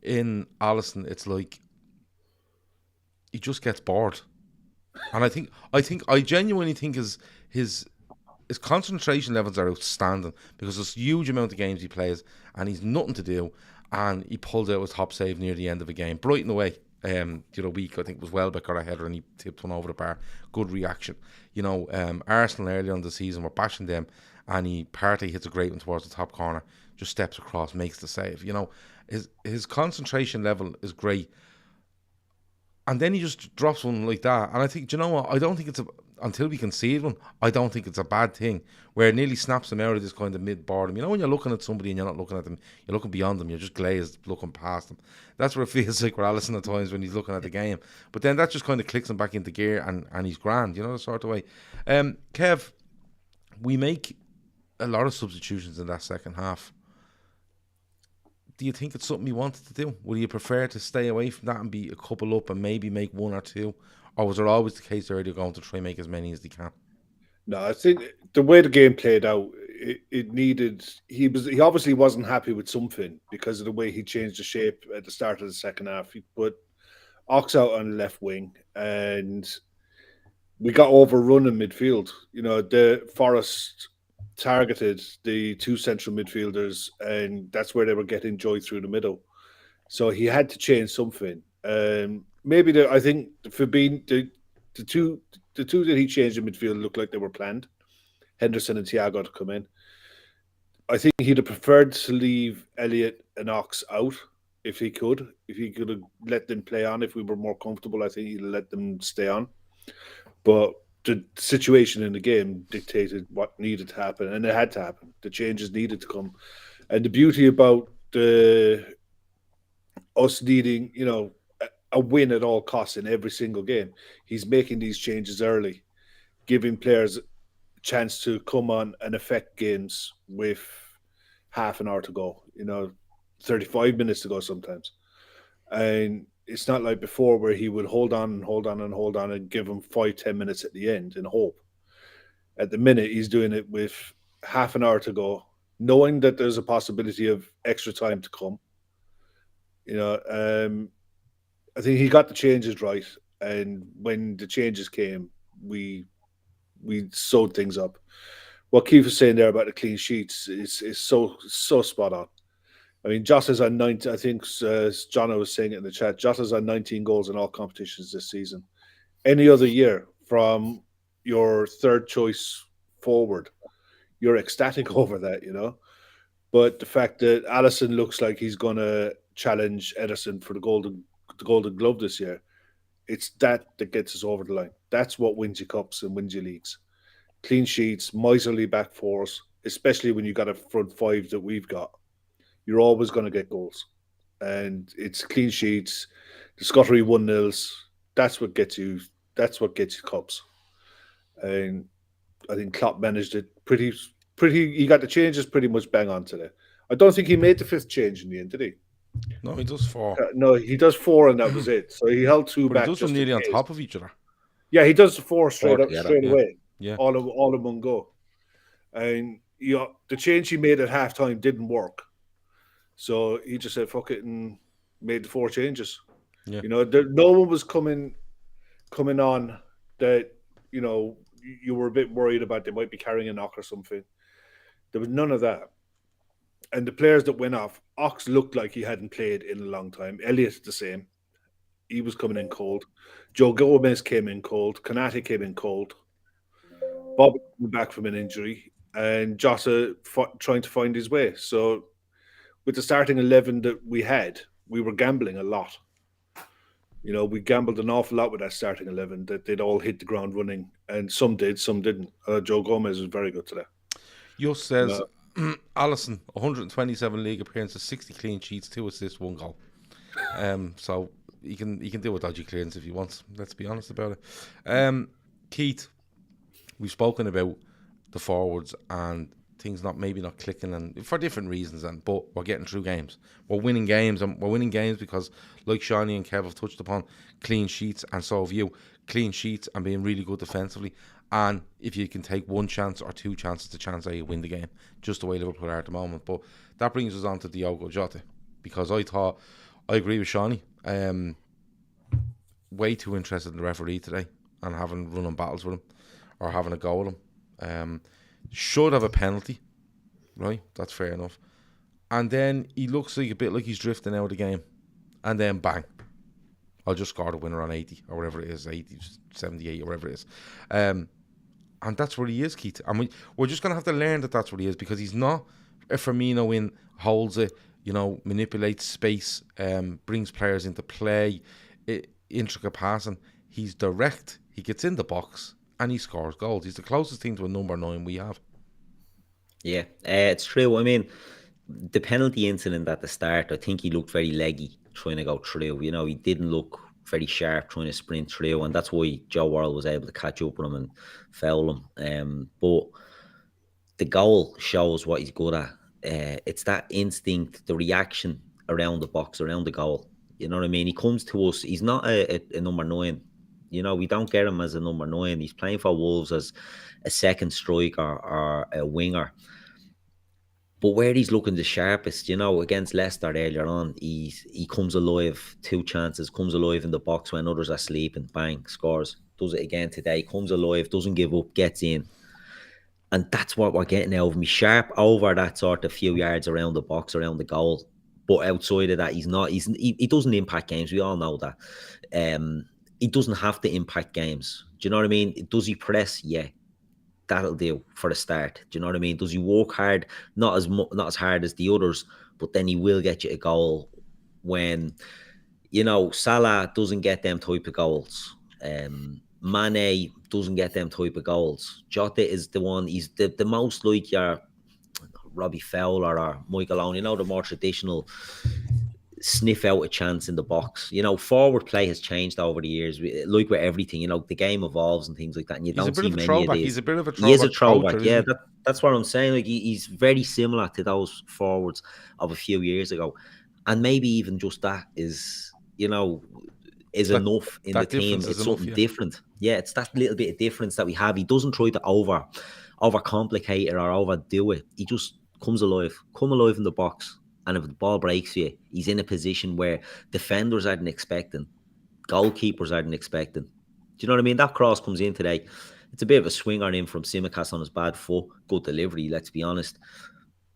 in Alisson. It's like he just gets bored, and I genuinely think his concentration levels are outstanding because there's a huge amount of games he plays and he's nothing to do, and he pulled out his top save near the end of a game. Brighton away the other week, I think it was Welbeck got a header and he tipped one over the bar. Good reaction. Arsenal earlier on the season were bashing them, and Partey hits a great one towards the top corner, just steps across, makes the save. His concentration level is great. And then he just drops one like that. And I think, do you know what? I don't think it's until we concede one, I don't think it's a bad thing where it nearly snaps them out of this kind of mid-boredom. When you're looking at somebody and you're not looking at them, you're looking beyond them, you're just glazed looking past them. That's what it feels like with Alisson at times when he's looking at the game. But then that just kind of clicks him back into gear and he's grand, the sort of way. Kev, we make a lot of substitutions in that second half. Do you think it's something you wanted to do? Would you prefer to stay away from that and be a couple up and maybe make one or two? Or was there always the case where they're going to try and make as many as they can? No, I think the way the game played out, it needed. He obviously wasn't happy with something because of the way he changed the shape at the start of the second half. He put Ox out on the left wing, and we got overrun in midfield. The Forest targeted the two central midfielders, and that's where they were getting joy through the middle. So he had to change something. Maybe I think for being the two that he changed in midfield looked like they were planned. Henderson and Thiago to come in. I think he'd have preferred to leave Elliott and Ox out if he could. If he could have let them play on, if we were more comfortable, I think he'd let them stay on. But the situation in the game dictated what needed to happen, and it had to happen. The changes needed to come. And the beauty about us needing, a win at all costs in every single game, he's making these changes early, giving players a chance to come on and affect games with half an hour to go, 35 minutes to go sometimes. And it's not like before where he would hold on and give him 5-10 minutes at the end and hope. At the minute, he's doing it with half an hour to go, knowing that there's a possibility of extra time to come. I think he got the changes right, and when the changes came, we sewed things up. What Keith was saying there about the clean sheets is so spot on. I mean, Jota's on 19. I think John was saying it in the chat. Jota's on 19 goals in all competitions this season. Any other year, from your third choice forward, you're ecstatic over that, But the fact that Alisson looks like he's going to challenge Ederson for the Golden Glove this year, it's that gets us over the line. That's what wins you cups and wins you leagues. Clean sheets, miserly back fours, especially when you got a front five that we've got. You're always going to get goals. And it's clean sheets, the scuttery 1-0s. That's what gets you cups. And I think Klopp managed it pretty. He got the changes pretty much bang on today. I don't think he made the fifth change in the end, did he? No, he does 4. No, he does 4, and that was it. So he held 2 but back. He does them nearly on top of each other. Yeah, he does 4 straight together, away. Yeah, all in one go. And the change he made at halftime didn't work. So he just said fuck it and made the 4 changes. Yeah. No one was coming on that you were a bit worried about they might be carrying a knock or something. There was none of that. And the players that went off, Ox looked like he hadn't played in a long time. Elliott the same. He was coming in cold. Joe Gomez came in cold. Konate came in cold. Bob came back from an injury. And Jota trying to find his way. So with the starting 11 that we had, we were gambling a lot. We gambled an awful lot with that starting 11, that they'd all hit the ground running. And some did, some didn't. Joe Gomez was very good today. Just says, Alisson, 127 league appearances, 60 clean sheets, 2 assists, 1 goal. So he can do a dodgy clearance if he wants. Let's be honest about it. Keith, we've spoken about the forwards and things maybe not clicking, and for different reasons. But we're getting through games. We're winning games, and we're winning games because, like Seany and Kev have touched upon, clean sheets, and so have you. Clean sheets and being really good defensively. And if you can take one chance or two chances, the chance that you win the game, just the way Liverpool are at the moment. But that brings us on to Diogo Jota, because I agree with Seany. Way too interested in the referee today and having running battles with him or having a go at him. Should have a penalty, right? That's fair enough. And then he looks like a bit like he's drifting out of the game, and then bang, I'll just score the winner on 80 or whatever it is, 80, 78 or whatever it is. And that's where he is, Keith. And we're just going to have to learn that that's what he is, because he's not a Firmino in, holds it, manipulates space, brings players into play, intricate passing. He's direct. He gets in the box and he scores goals. He's the closest thing to a number 9 we have. Yeah, it's true. I mean, the penalty incident at the start, I think he looked very leggy trying to go through. He didn't look very sharp trying to sprint through, and that's why Joe Worrell was able to catch up with him and foul him. But the goal shows what he's good at. It's that instinct, the reaction around the box, around the goal. You know what I mean? He comes to us. He's not a number 9. We don't get him as a number 9. He's playing for Wolves as a second striker or a winger. But where he's looking the sharpest, against Leicester earlier on, he comes alive, 2 chances, comes alive in the box when others are sleeping, bang, scores. Does it again today, comes alive, doesn't give up, gets in. And that's what we're getting out of him. He's sharp over that sort of few yards around the box, around the goal. But outside of that, he's not. He doesn't impact games. We all know that. He doesn't have to impact games. Do you know what I mean? Does he press? Yeah. That'll do for the start. Do you know what I mean? Does he work hard? Not as hard as the others, but then he will get you a goal when, Salah doesn't get them type of goals. Mane doesn't get them type of goals. Jota is the one, he's the most like your Robbie Fowler or Michael Owen, the more traditional sniff out a chance in the box. Forward play has changed over the years, like with everything. The game evolves and things like that, and you don't see many of these. He's a bit of a throwback. He is a throwback, culture, yeah. That's what I'm saying. Like he's very similar to those forwards of a few years ago, and maybe even just that is, is enough in the team. It's something different. Yeah, it's that little bit of difference that we have. He doesn't try to overcomplicate it or overdo it. He just come alive in the box. And if the ball breaks you, he's in a position where defenders aren't expecting, goalkeepers aren't expecting. Do you know what I mean? That cross comes in today. It's a bit of a swinger in from Tsimikas on his bad foot. Good delivery, let's be honest.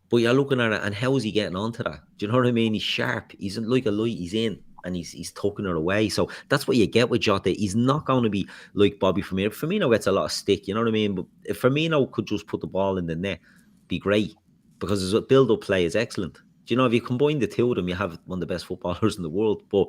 But you're looking at it, and how is he getting onto that? Do you know what I mean? He's sharp. He's like a light. He's in, and he's tucking it away. So that's what you get with Jota. He's not going to be like Bobby Firmino. Firmino gets a lot of stick, you know what I mean? But if Firmino could just put the ball in the net, be great, because his build-up play is excellent. Do you know, if you combine the two of them, you have one of the best footballers in the world, but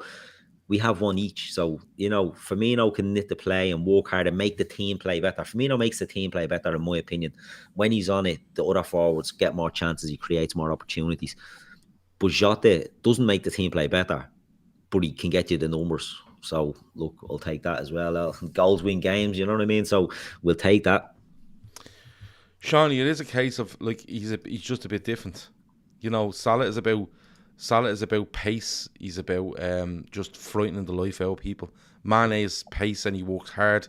we have one each. So, Firmino can knit the play and work hard and make the team play better. Firmino makes the team play better, in my opinion. When he's on it, the other forwards get more chances. He creates more opportunities. But Jota doesn't make the team play better, but he can get you the numbers. So, look, I'll take that as well. Goals win games, you know what I mean? So, we'll take that. Seany, it is a case of, he's just a bit different. Salah is about pace. He's about just frightening the life out of people. Mane is pace and he works hard.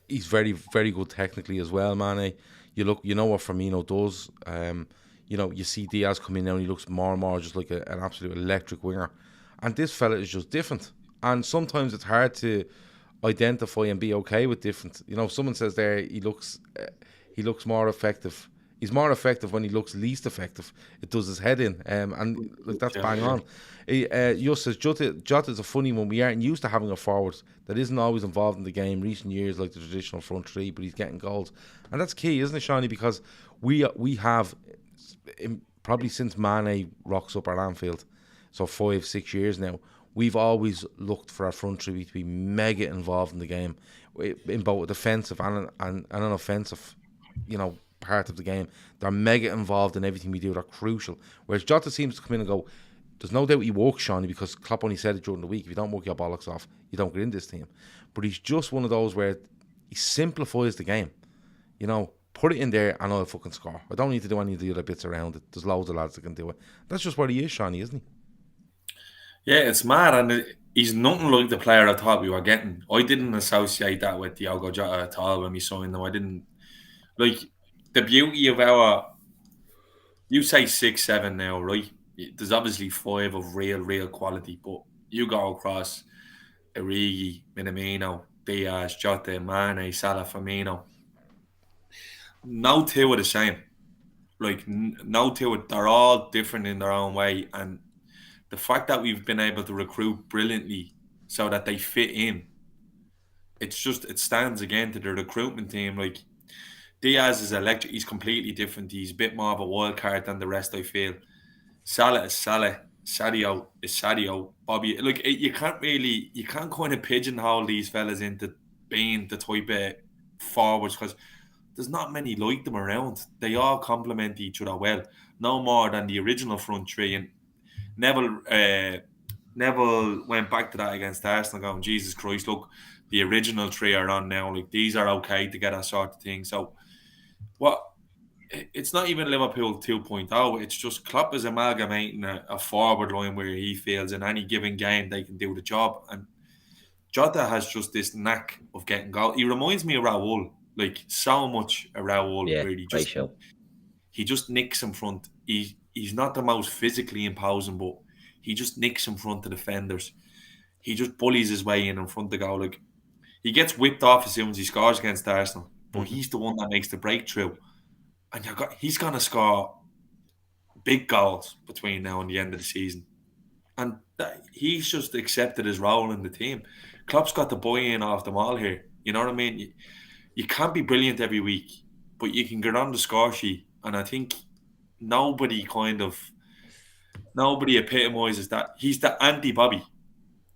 He's very, very good technically as well, Mane. You know what Firmino does. You see Diaz coming now and he looks more and more just like an absolute electric winger. And this fella is just different. And sometimes it's hard to identify and be okay with different. Someone says there he looks more effective. He's more effective when he looks least effective. It does his head in, and that's bang on. Just says Jota is a funny one. We aren't used to having a forward that isn't always involved in the game recent years like the traditional front three, but he's getting goals, and that's key, isn't it, Seany? Because we have probably since Mane rocks up at Anfield, so 5-6 years now, we've always looked for our front three to be mega involved in the game, in both a defensive and an offensive, part of the game. They're mega involved in everything we do. They're crucial. Whereas Jota seems to come in and go, there's no doubt he works, Seany, because Klopp only said it during the week. If you don't work your bollocks off, you don't get in this team. But he's just one of those where he simplifies the game. You know, put it in there and I'll fucking score. I don't need to do any of the other bits around it. There's loads of lads that can do it. That's just where he is, Seany, isn't he? Yeah, it's mad, and he's nothing like the player I thought we were getting. I didn't associate that with Diogo Jota at all when we signed him. I didn't like the beauty of our. You say 6, 7 now, right? There's obviously 5 of real quality, but you go across Origi, Minamino, Diaz, Jota, Mane, Salah, Firmino. No two are the same. Like no two, they're all different in their own way, and the fact that we've been able to recruit brilliantly so that they fit in, it stands again to the recruitment team. Like Diaz is electric. He's completely different. He's a bit more of a wild card than the rest, I feel. Salah is Salah. Sadio is Sadio. Bobby, like you can't kind of pigeonhole these fellas into being the type of forwards because there's not many like them around. They all complement each other well. No more than the original front three. And Neville went back to that against Arsenal going, Jesus Christ, look, the original three are on now. Like, these are okay to get that sort of thing. So, it's not even Liverpool 2.0. It's just Klopp is amalgamating a forward line where he feels in any given game they can do the job. And Jota has just this knack of getting goal. He reminds me of Raul, like so much of Raul. Yeah, really. He just nicks in front. He's not the most physically imposing, but he just nicks in front of defenders. He just bullies his way in front of the goal. Like, he gets whipped off as soon as he scores against Arsenal, but he's the one that makes the breakthrough. And he's going to score big goals between now and the end of the season. And he's just accepted his role in the team. Klopp's got the buy-in off them all here. You know what I mean? You can't be brilliant every week, but you can get on the score sheet. And I think nobody epitomises that. He's the anti-Bobby.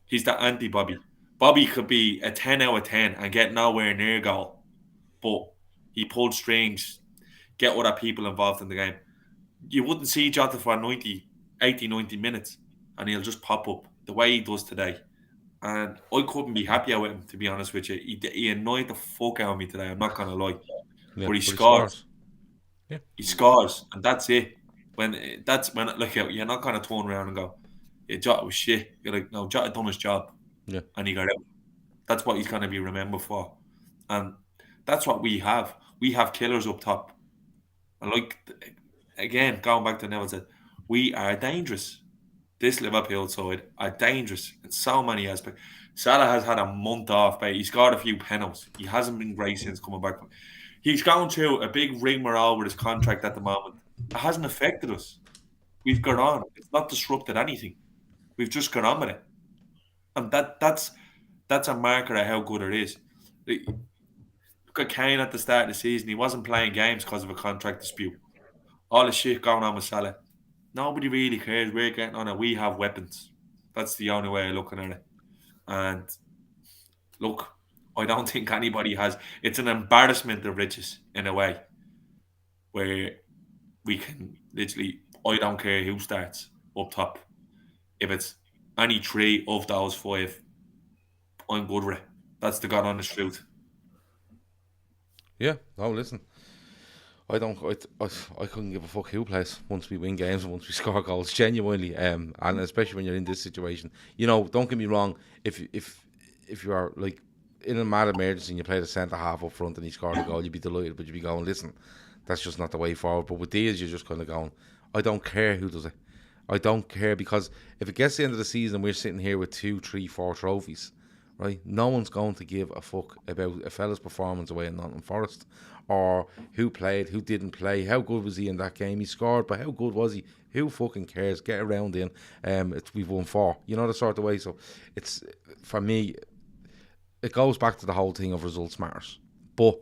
He's the anti-Bobby. Bobby could be a 10 out of 10 and get nowhere near goal. But he pulled strings, get other people involved in the game. You wouldn't see Jota for 80, 90 minutes and he'll just pop up the way he does today. And I couldn't be happier with him, to be honest with you. He annoyed the fuck out of me today, I'm not going to lie. Yeah, but he scores. Yeah. He scores, and that's it. Look, you're not going to turn around and go, yeah, Jota was shit. You're like, no, Jota done his job. Yeah. And he got out. That's what he's going to be remembered for. And that's what we have. We have killers up top. And like, again, going back to Neville said, we are dangerous. This Liverpool side are dangerous in so many aspects. Salah has had a month off, but he's got a few penalties. He hasn't been great since coming back. He's going through a big rigmarole with his contract at the moment. It hasn't affected us. We've got on. It's not disrupted anything. We've just got on with it. And that's a marker of how good it is. Look at Kane at the start of the season. He wasn't playing games because of a contract dispute. All the shit going on with Salah. Nobody really cares. We're getting on it. We have weapons. That's the only way of looking at it. And look, I don't think anybody has. It's an embarrassment of riches in a way, where we can literally. I don't care who starts up top. If it's any 3 of those 5, I'm good with it. That's the God honest truth. Yeah. No, listen. I couldn't give a fuck who plays once we win games and once we score goals, genuinely. And especially when you're in this situation. You know, don't get me wrong. If you are like in a mad emergency and you play the centre half up front and he scored a goal, you'd be delighted, but you'd be going, listen, that's just not the way forward. But with these, you're just kind of going, I don't care who does it. I don't care, because if it gets to the end of the season and we're sitting here with 2, 3, 4 trophies, right? No one's going to give a fuck about a fella's performance away in Nottingham Forest, or who played, who didn't play, how good was he in that game. He scored, but how good was he? Who fucking cares? Get around in. We've won 4. You know, the sort of way. So it's, for me, it goes back to the whole thing of results matters. But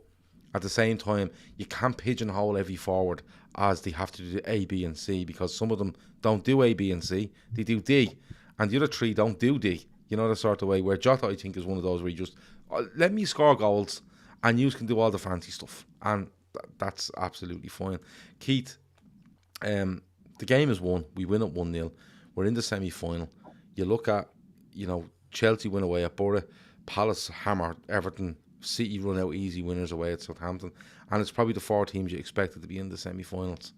at the same time, you can't pigeonhole every forward as they have to do A, B and C, because some of them don't do A, B and C. They do D. And the other 3 don't do D. You know, the sort of way where Jota, I think, is one of those where you just, let me score goals and you can do all the fancy stuff. And that's absolutely fine. Keith, the game is won. We win at 1-0. We're in the semi-final. You look at, Chelsea win away at Borough, Palace hammer Everton, City run out easy winners away at Southampton, and it's probably the 4 teams you expected to be in the semi-finals.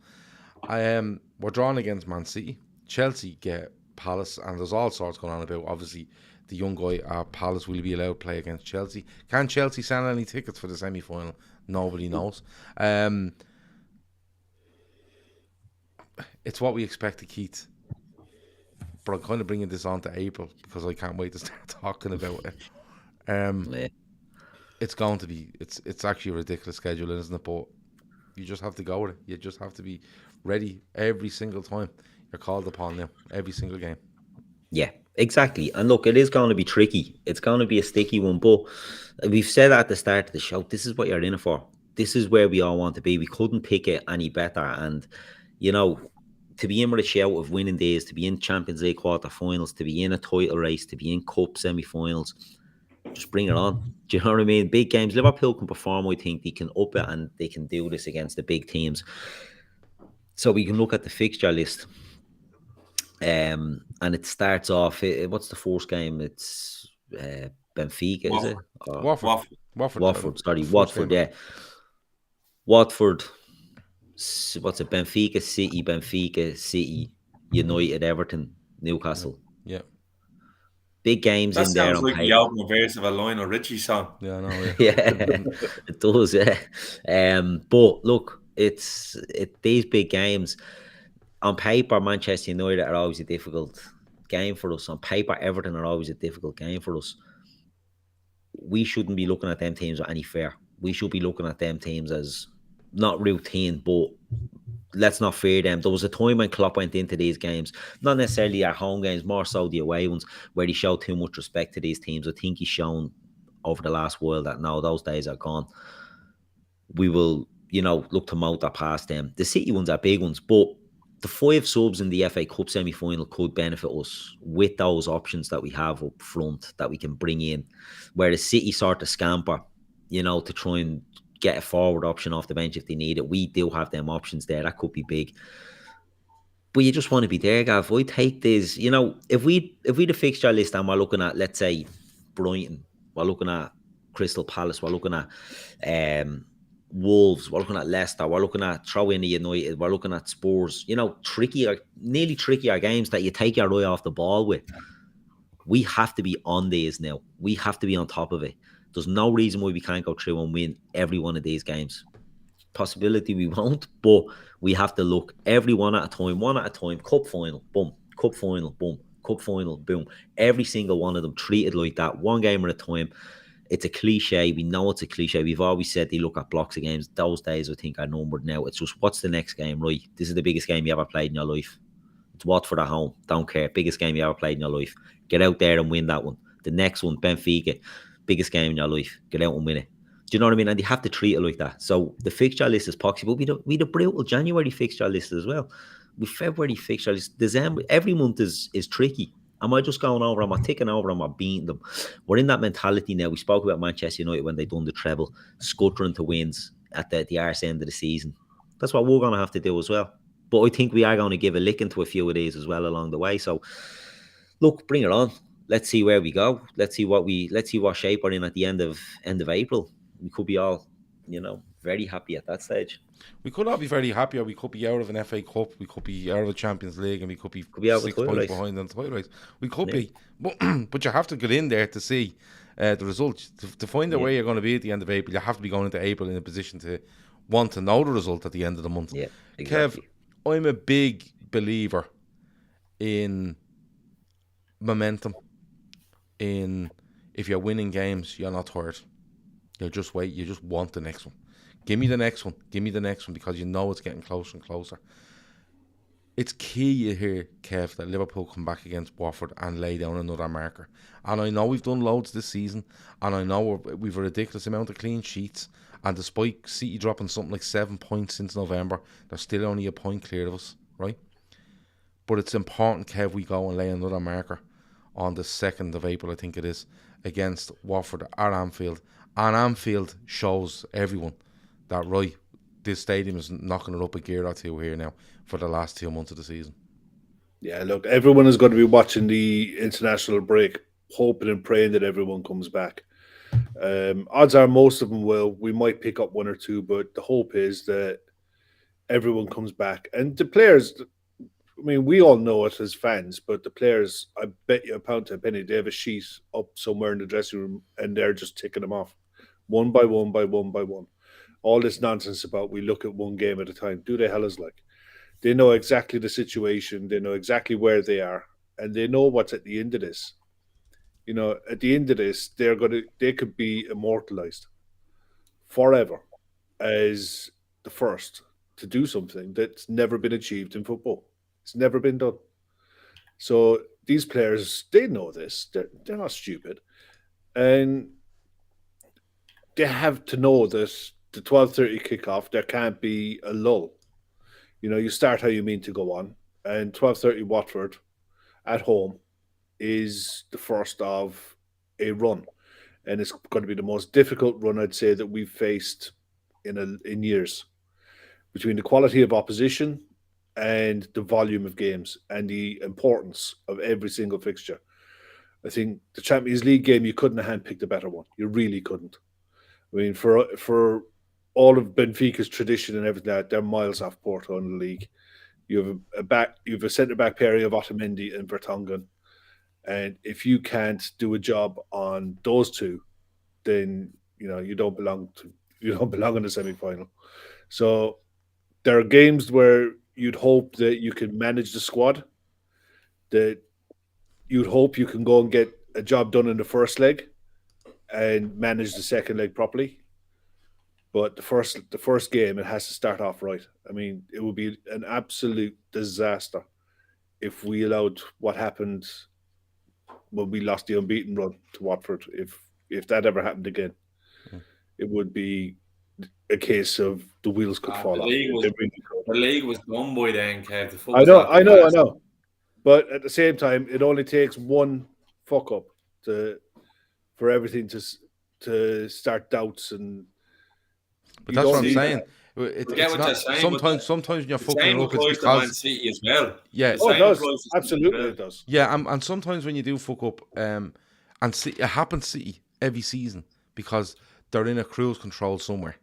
We're drawn against Man City. Chelsea get Palace, and there's all sorts going on about, obviously, the young guy at Palace will be allowed to play against Chelsea. Can Chelsea sell any tickets for the semi-final? Nobody knows. It's what we expected, Keith. But I'm kind of bringing this on to April because I can't wait to start talking about it. It's going to be, it's actually a ridiculous schedule, isn't it? But you just have to go with it. You just have to be ready every single time you're called upon now, every single game. Yeah, exactly. And look, it is going to be tricky. It's going to be a sticky one. But we've said at the start of the show, this is what you're in it for. This is where we all want to be. We couldn't pick it any better. And, to be in with a shout of winning days, to be in Champions League quarterfinals, to be in a title race, to be in cup semi-finals, just bring it on. Do you know what I mean? Big games. Liverpool can perform. I think they can up it, and they can do this against the big teams. So we can look at the fixture list. And it starts off, what's the first game? It's Benfica, Watford. Is it? Watford, yeah. Watford, what's it? Benfica, City, United, Everton, Newcastle. Yeah. Big games that in there. That sounds like the album verse of a Lionel Richie song. Yeah, I know. Yeah, it does, yeah. But look, it's these big games. On paper, Manchester United are always a difficult game for us. On paper, Everton are always a difficult game for us. We shouldn't be looking at them teams with any fear. We should be looking at them teams as not routine, but let's not fear them. There was a time when Klopp went into these games, not necessarily our home games, more so the away ones, where he showed too much respect to these teams. I think he's shown over the last while that no, those days are gone. We will, look to mount that past them. The City ones are big ones, but the 5 subs in the FA Cup semi-final could benefit us with those options that we have up front that we can bring in, where the City sort of scamper, to try and get a forward option off the bench if they need it. We do have them options there. That could be big. But you just want to be there, Gav. I take this, if we the fixture list and we're looking at, let's say, Brighton, we're looking at Crystal Palace, we're looking at Wolves, we're looking at Leicester, we're looking at throw in the United, we're looking at Spurs, nearly trickier games that you take your eye off the ball with. We have to be on these now. We have to be on top of it. There's no reason why we can't go through and win every one of these games. Possibility we won't, but we have to look every one at a time, cup final, boom, cup final, boom, cup final, boom. Every single one of them treated like that, one game at a time. It's a cliche. We know it's a cliche. We've always said they look at blocks of games. Those days, I think, are numbered now. It's just, what's the next game, right? This is the biggest game you ever played in your life. It's Watford at home. Don't care. Biggest game you ever played in your life. Get out there and win that one. The next one, Benfica, biggest game in your life. Get out and win it. Do you know what I mean? And you have to treat it like that. So the fixture list is possible. We the brutal January fixture list as well. With February fixture list, December, every month is tricky. Am I just going over? Am I ticking over? Am I beating them? We're in that mentality now. We spoke about Manchester United when they done the treble, scuttering to wins at the arse end of the season. That's what we're going to have to do as well. But I think we are going to give a lick into a few of these as well along the way. So, look, bring it on. Let's see where we go. Let's see what shape we're in at the end of April. We could be all, very happy at that stage. We could all be very happy, or we could be out of an FA Cup, we could be out of a Champions League, and we could be out 6 points behind on the title race. We could be, but you have to get in there to see the results. To find out where you're going to be at the end of April, you have to be going into April in a position to want to know the result at the end of the month. Yeah, exactly. Kev, I'm a big believer in momentum. In if you're winning games, you're not tired. You'll just wait. You just want the next one. Give me the next one. Give me the next one, because you know it's getting closer and closer. It's key here, Kev, that Liverpool come back against Watford and lay down another marker. And I know we've done loads this season, and I know we've a ridiculous amount of clean sheets. And despite City dropping something like 7 points since November, they're still only a point clear of us, right? But it's important, Kev, we go and lay another marker on the 2nd of April, I think it is, against Watford at Anfield. And Anfield shows everyone that, this stadium is knocking it up a gear or two here now for the last 2 months of the season. Yeah, look, everyone is going to be watching the international break, hoping and praying that everyone comes back. Odds are most of them will. We might pick up one or two, but the hope is that everyone comes back. And the players, I mean, we all know it as fans, but the players, I bet you a pound to a penny, they have a sheet up somewhere in the dressing room and they're just ticking them off one by one by one by one. All this nonsense about we look at one game at a time. Do the hell is like. They know exactly the situation, they know exactly where they are, and they know what's at the end of this. You know, at the end of this, they could be immortalized forever as the first to do something that's never been achieved in football. It's never been done. So these players, they know this. They're not stupid, and they have to know that the 12:30 kickoff there can't be a lull. You know, you start how you mean to go on, and 12:30 Watford at home is the first of a run, and it's going to be the most difficult run I'd say that we've faced in years, between the quality of opposition and the volume of games and the importance of every single fixture. I think the Champions League game you couldn't have handpicked a better one. You really couldn't. I mean, for all of Benfica's tradition and everything that they're miles off Porto in the league. You have a centre back pairing of Otamendi and Vertonghen, and if you can't do a job on those two, then you know you don't belong in the semi final. So there are games where you'd hope that you can manage the squad, that you'd hope you can go and get a job done in the first leg and manage the second leg properly. But the first game, it has to start off right. I mean, it would be an absolute disaster if we allowed what happened when we lost the unbeaten run to Watford. If that ever happened again, it would be a case of the wheels could fall off. The league was done by then, Kev. I know. But at the same time, it only takes one fuck up for everything to start doubts and. But that's what I'm saying. It's not, sometimes when you're fucking up, it's because Man City as well. Yeah, it does. Absolutely, it does. Yeah, and sometimes when you do fuck up, and it happens City every season because they're in a cruise control somewhere,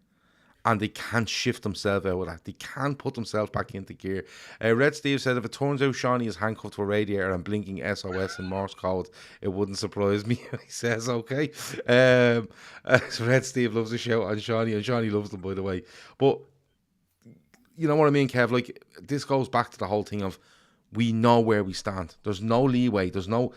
and they can't shift themselves out of that. They can't put themselves back into gear. Red Steve said, if it turns out Seany is handcuffed to a radiator and blinking SOS in Morse code, it wouldn't surprise me. He says, okay. So Red Steve loves a shout on Seany, and Seany loves them, by the way. But you know what I mean, Kev? Like, this goes back to the whole thing of we know where we stand. There's no leeway. There's no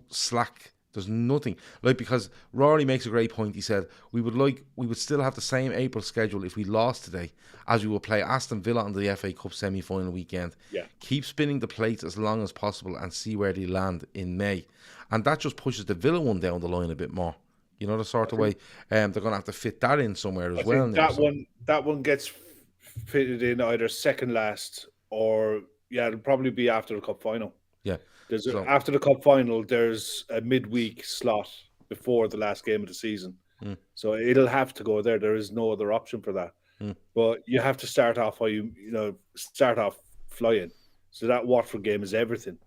slack. There's nothing. Like, because Rory makes a great point. He said we would still have the same April schedule if we lost today, as we will play Aston Villa on the FA Cup semi-final weekend. Yeah. Keep spinning the plates as long as possible and see where they land in May. And that just pushes the Villa one down the line a bit more. You know, the sort of way they're going to have to fit that in somewhere as well. That one gets fitted in either second last or it'll probably be after the cup final. Yeah. After the cup final, there's a midweek slot before the last game of the season. So it'll have to go there. There is no other option for that. But you have to start off start off flying. So that Watford game is everything.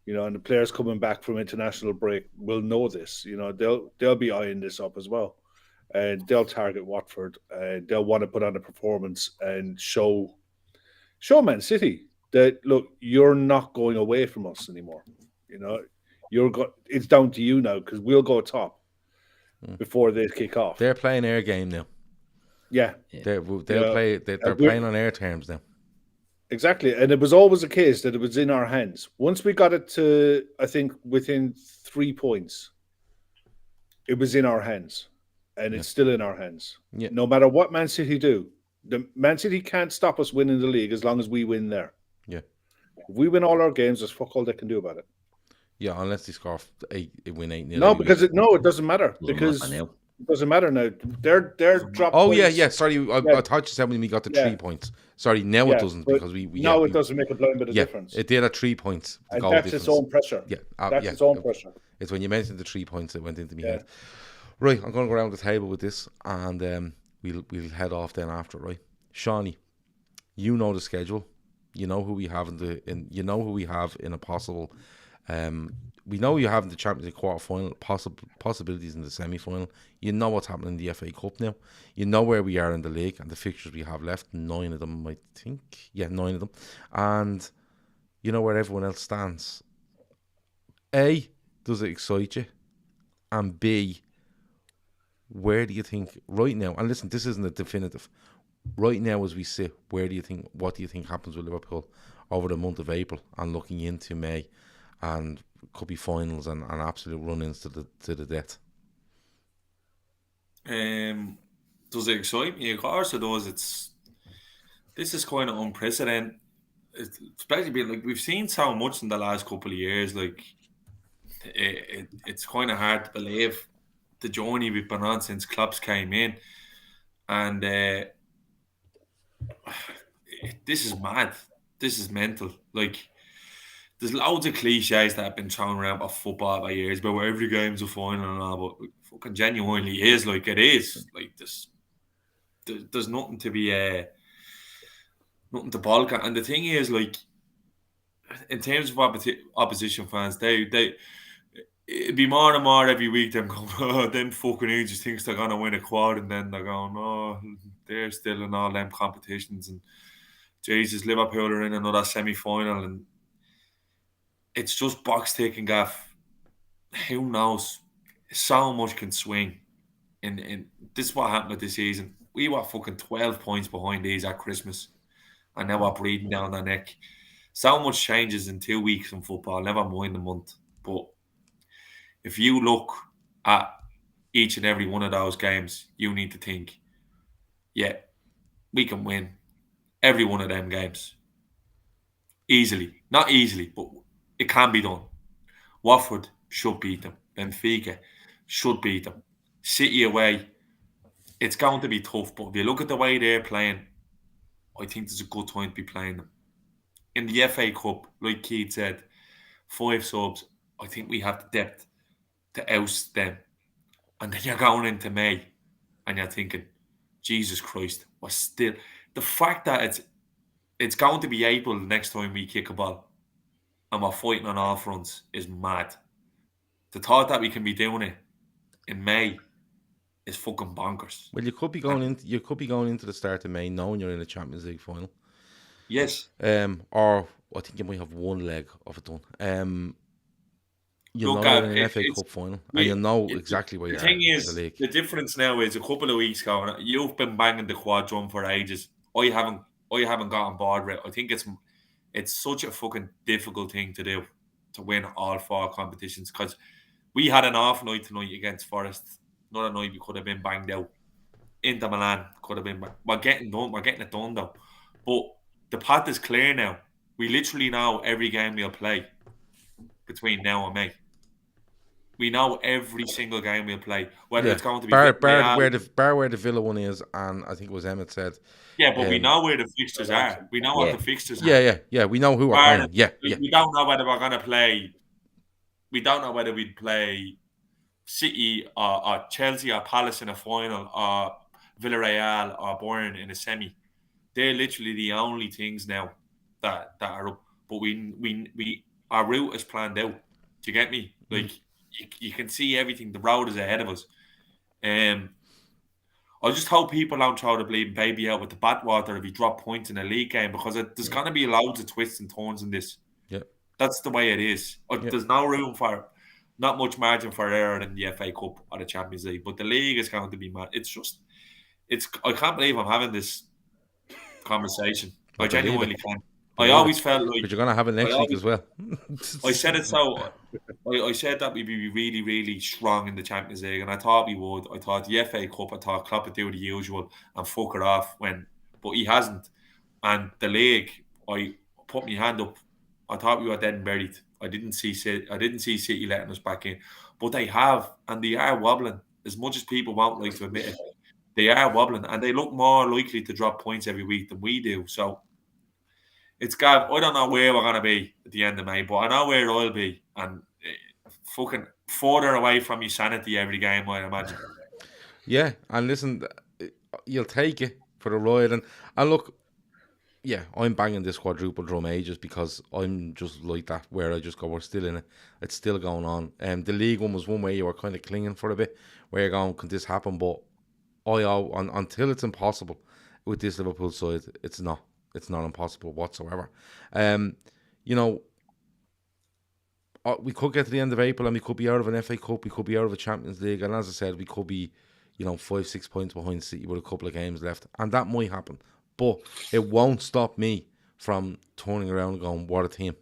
You know, and the players coming back from international break will know this. You know, they'll be eyeing this up as well. And they'll target Watford and they'll want to put on a performance and show Man City that, look, you're not going away from us anymore. You know, it's down to you now because we'll go top before they kick off. They're playing air game now. Yeah. They're playing on air terms now. Exactly. And it was always the case that it was in our hands. Once we got it to, I think, within 3 points, it was in our hands. And it's still in our hands. Yeah. No matter what Man City do, the Man City can't stop us winning the league as long as we win there. Yeah. If we win all our games, there's fuck all they can do about it. Yeah, unless they score win 8-0. No, because it doesn't matter. It doesn't matter now. They're dropped. Oh points. Yeah. Sorry, I thought you said when we got to 3 points. Sorry, now it doesn't because we now it doesn't make a blind bit of difference. It did at 3 points. And that's difference. Its own pressure. Yeah, that's its own pressure. It's when you mentioned the 3 points that went into my head. Right, I'm going to go around the table with this, and we'll head off then after. Right, Seany, you know the schedule. You know who we have you know who we have in a possible. We know you have in the Champions League quarter final, possibilities in the semi final. You know what's happening in the FA Cup now. You know where we are in the league and the fixtures we have left. 9 of them, I think. Yeah, 9 of them. And you know where everyone else stands. A, does it excite you? And B, where do you think right now? And listen, this isn't a definitive. Right now, as we sit, what do you think happens with Liverpool over the month of April and looking into May, and could be finals and absolute run-ins to the death? Does it excite me? Of course it does. This is kind of unprecedented. Especially being like, we've seen so much in the last couple of years. Like, it's kind of hard to believe the journey we've been on since Klopp came in, and this is mad. This is mental. Like, there's loads of cliches that have been thrown around about football by years, but where every game's a final and all, but fucking genuinely is like it is. Like, there's nothing to be nothing to balk at. And the thing is, like, in terms of opposition fans, they it'd be more and more every week them going, oh, them fucking ages thinks they're gonna win a quad, and then they're going, oh, they're still in all them competitions, and Jesus, Liverpool are in another semi-final, and it's just box ticking, gaff. Who knows? So much can swing. And this is what happened with this season. We were fucking 12 points behind these at Christmas, and now we're breathing down their neck. So much changes in 2 weeks in football, never mind a month. But if you look at each and every one of those games, you need to think, yeah, we can win every one of them games. Easily. Not easily, but it can be done. Watford should beat them. Benfica should beat them. City away, it's going to be tough, but if you look at the way they're playing, I think there's a good time to be playing them. In the FA Cup, like Keith said, 5 subs, I think we have the depth to oust them. And then you're going into May and you're thinking, Jesus Christ, we're still... The fact that it's going to be April next time we kick a ball and we're fighting on all fronts is mad. The thought that we can be doing it in May is fucking bonkers. Well, you could be going into the start of May knowing you're in a Champions League final. Yes. Or I think you might have one leg of it done. You'll Look, know you're in an FA Cup final, and you'll know exactly where you are in the league. The difference now is a couple of weeks ago, you've been banging the quad drum for ages. I haven't got on board with it. I think it's such a fucking difficult thing to do, to win all 4 competitions, because we had an off night tonight against Forest. Another night we could have been banged out. Inter Milan could have been. We're getting it done though. But the path is clear now. We literally know every game we'll play between now and May. We know every single game we'll play, whether it's going to be bar where the Villa one is, and I think it was Emmett said. Yeah, but we know where the fixtures are. We know what the fixtures are. Yeah. We know who we're playing. Yeah. We don't know whether we're going to play. We don't know whether we'd play City or Chelsea or Palace in a final, or Villarreal or Bayern in a semi. They're literally the only things now that are up. But we our route is planned out. Do you get me? Like, you can see everything. The road is ahead of us. I just hope people don't throw the bleeding baby out with the bathwater if you drop points in a league game, because there's going to be loads of twists and turns in this. Yeah, that's the way it is. There's no room for, not much margin for error in the FA Cup or the Champions League, but the league is going to be mad. I can't believe I'm having this conversation. I genuinely can't. I always felt like... But you're going to have it next week as well. I said it so... I said that we'd be really, really strong in the Champions League, and I thought we would. I thought the FA Cup, I thought Klopp would do the usual and fuck it off but he hasn't. And the league, I put my hand up. I thought we were dead and buried. I didn't see City letting us back in. But they have, and they are wobbling. As much as people won't like to admit it, they are wobbling, and they look more likely to drop points every week than we do. So... It's Gav. I don't know where we're going to be at the end of May, but I know where I'll be. And fucking further away from your sanity every game, I imagine. Yeah, and listen, you'll take it for the ride. And look, yeah, I'm banging this quadruple drum ages because I'm just like that, where I just go, we're still in it. It's still going on. The league one was one way you were kind of clinging for a bit, where you're going, could this happen? But until it's impossible with this Liverpool side, it's not. It's not impossible whatsoever. You know, we could get to the end of April and we could be out of an FA Cup, we could be out of a Champions League, and as I said, we could be, 5-6 points behind City with a couple of games left, and that might happen. But it won't stop me from turning around and going, what a team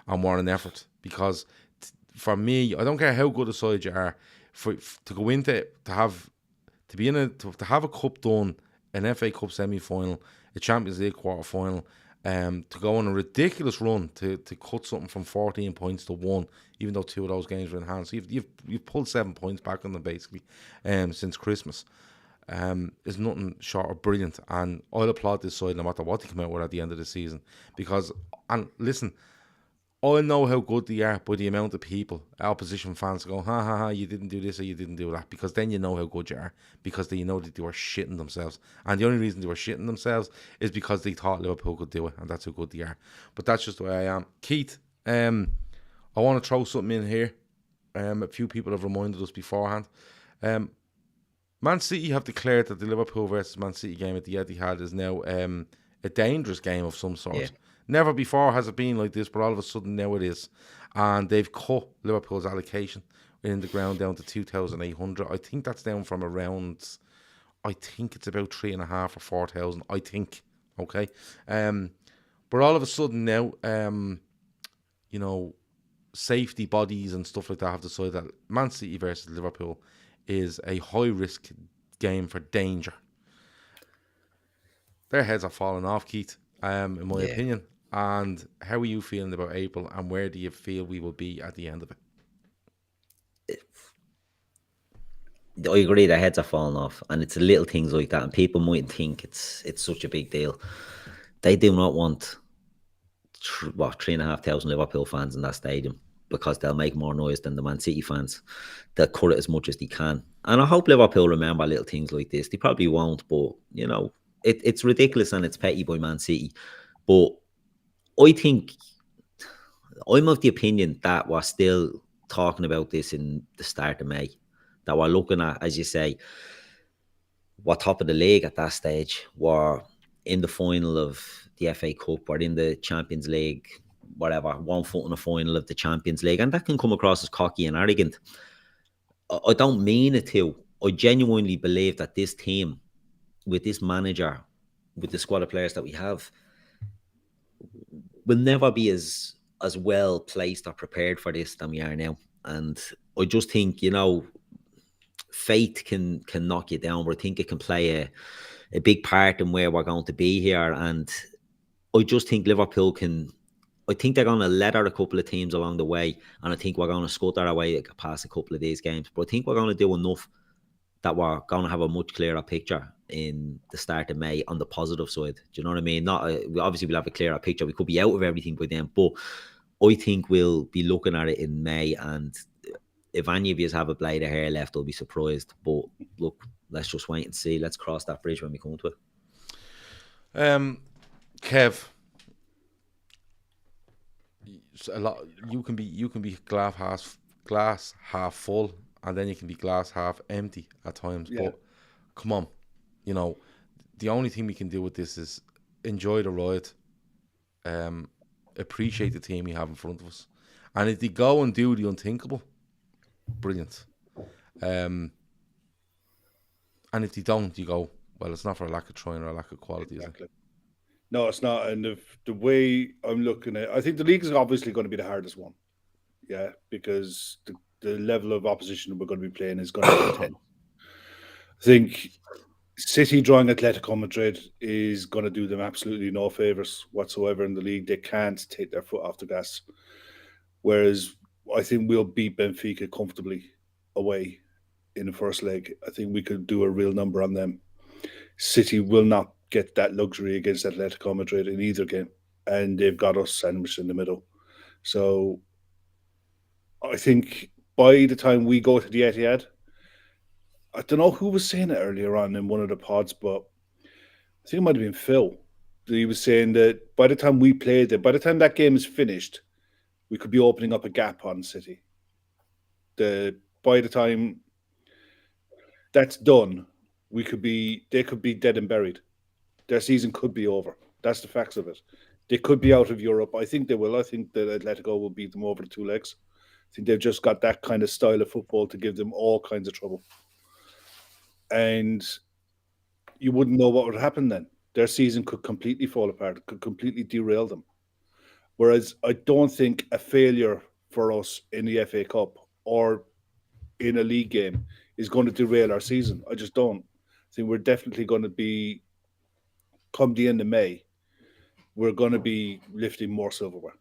and what an effort. Because for me, I don't care how good a side you are, to go into to have a cup done, an FA Cup semi-final, a Champions League quarter-final, to go on a ridiculous run to cut something from 14 points to 1, even though 2 of those games were in hand. So you've pulled 7 points back on them basically since Christmas. Is nothing short of brilliant, and I'll applaud this side no matter what they come out with at the end of the season. Because, and listen, I know how good they are by the amount of people, opposition fans, go, ha ha ha, you didn't do this or you didn't do that, because then you know how good you are, because they know that they were shitting themselves. And the only reason they were shitting themselves is because they thought Liverpool could do it, and that's how good they are. But that's just the way I am. Keith, I want to throw something in here. A few people have reminded us beforehand. Man City have declared that the Liverpool versus Man City game at the Etihad is now a dangerous game of some sort. Yeah. Never before has it been like this, but all of a sudden now it is. And they've cut Liverpool's allocation in the ground down to 2,800. I think that's down from around, I think it's about 3,500 or 4,000, I think. Okay. But all of a sudden now, safety bodies and stuff like that have decided that Man City versus Liverpool is a high-risk game for danger. Their heads are falling off, Keith, in my opinion. And how are you feeling about April, and where do you feel we will be at the end of it? I agree, their heads are falling off, and it's little things like that, and people might think it's such a big deal. They do not want 3,500 Liverpool fans in that stadium, because they'll make more noise than the Man City fans. They'll cut it as much as they can. And I hope Liverpool remember little things like this. They probably won't, but, it's ridiculous and it's petty by Man City. But I think, I'm of the opinion that we're still talking about this in the start of May. That we're looking at, as you say, we're top of the league at that stage. We're in the final of the FA Cup, or in the Champions League, whatever, 1 foot in the final of the Champions League. And that can come across as cocky and arrogant. I don't mean it to. I genuinely believe that this team, with this manager, with the squad of players that we have, will never be as well placed or prepared for this than we are now. And I just think, fate can knock you down, but I think it can play a big part in where we're going to be here. And I just think Liverpool I think they're going to leather a couple of teams along the way, and I think we're going to scutter our way past a couple of these games. But I think we're going to do enough that we're going to have a much clearer picture in the start of May on the positive side. Do you know what I mean? Obviously, we'll have a clearer picture. We could be out of everything by then, but I think we'll be looking at it in May, and if any of you have a blade of hair left, I'll be surprised. But look, let's just wait and see. Let's cross that bridge when we come to it. Kev, a lot. You can be glass half full, and then you can be glass half empty at times. Yeah. But come on, the only thing we can do with this is enjoy the ride, appreciate the team we have in front of us, and if they go and do the unthinkable, brilliant. And if they don't, you go, well, it's not for a lack of trying or a lack of quality. Exactly. No, it's not. And the way I'm looking at it, I think the league is obviously going to be the hardest one. Yeah, because the level of opposition we're going to be playing is going to be intense. I think City drawing Atletico Madrid is going to do them absolutely no favours whatsoever in the league. They can't take their foot off the gas. Whereas I think we'll beat Benfica comfortably away in the first leg. I think we could do a real number on them. City will not get that luxury against Atletico Madrid in either game, and they've got us sandwiched in the middle. So I think by the time we go to the Etihad, I don't know who was saying it earlier on in one of the pods, but I think it might have been Phil. he was saying that by the time we played it, by the time that game is finished, we could be opening up a gap on City. By the time that's done, they could be dead and buried. Their season could be over. That's the facts of it. They could be out of Europe. I think they will. I think that Atletico will beat them over the 2 legs. I think they've just got that kind of style of football to give them all kinds of trouble. And you wouldn't know what would happen then. Their season could completely fall apart, could completely derail them. Whereas I don't think a failure for us in the FA Cup or in a league game is going to derail our season. I just don't. I think we're definitely going to be, come the end of May, we're going to be lifting more silverware.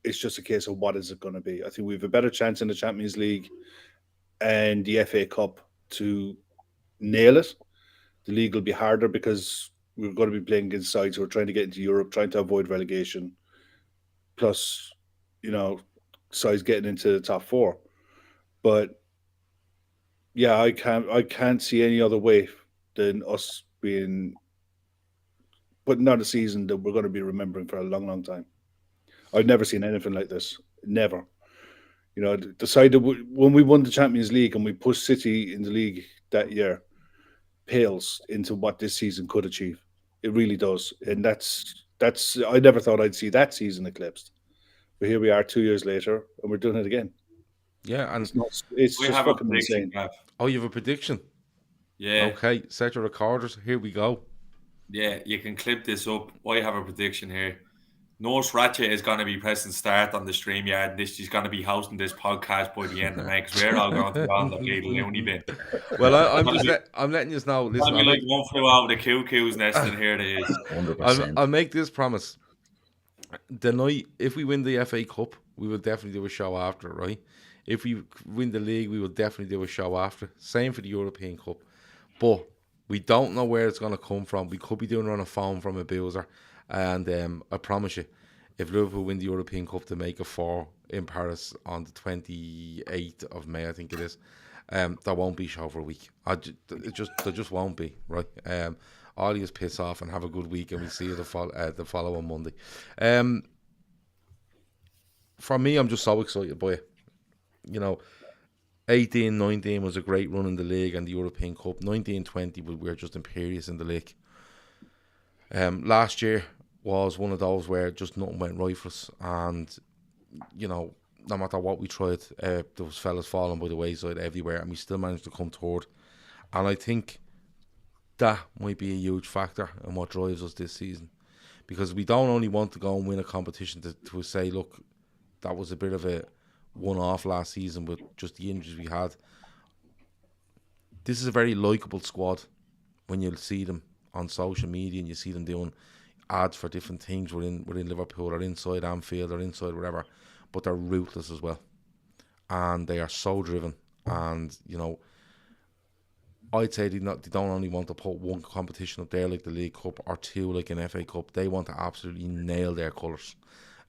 It's just a case of what is it going to be. I think we have a better chance in the Champions League and the FA Cup to nail it. The league will be harder because we're going to be playing against sides who are trying to get into Europe, trying to avoid relegation. Plus, sides getting into the top 4. But yeah, I can't see any other way than us putting on a season that we're going to be remembering for a long, long time. I've never seen anything like this. Never. The side that when we won the Champions League and we pushed City in the league that year pales into what this season could achieve. It really does. And that's I never thought I'd see that season eclipsed. But here we are 2 years later and we're doing it again. Yeah, and it's just fucking insane. Oh, you have a prediction? Yeah. Okay, set your recorders. Here we go. Yeah, you can clip this up. I have a prediction here. Nurse Ratchet is going to be pressing start on the StreamYard. She's going to be hosting this podcast by the end of May because we're all going to be on the big loony bin. Well, I'm letting you know. Listen, I'll be like one flew out of the cuckoo's nest, and here it is. 100%. I'll make this promise. The night, if we win the FA Cup, we will definitely do a show after, right? If we win the league, we will definitely do a show after. Same for the European Cup. But we don't know where it's going to come from. We could be doing it on a phone from a boozer. And I promise you, if Liverpool win the European Cup to make a 4 in Paris on the 28th of May, I think it is, there won't be a show for a week. There just won't be, right? All you just piss off and have a good week, and we see you the following Monday. For me, I'm just so excited by it. 18-19 was a great run in the league and the European Cup. 19-20, we were just imperious in the league. Last year was one of those where just nothing went right for us, and no matter what we tried, those fellas falling by the wayside everywhere, and we still managed to come toward. And I think that might be a huge factor in what drives us this season, because we don't only want to go and win a competition to say, look, that was a bit of a one-off last season with just the injuries we had. This is a very likeable squad when you see them on social media and you see them doing ads for different things within Liverpool or inside Anfield or inside wherever, but they're ruthless as well, and they are so driven. And I'd say they don't only want to put one competition up there like the League Cup or 2 like an FA Cup. They want to absolutely nail their colours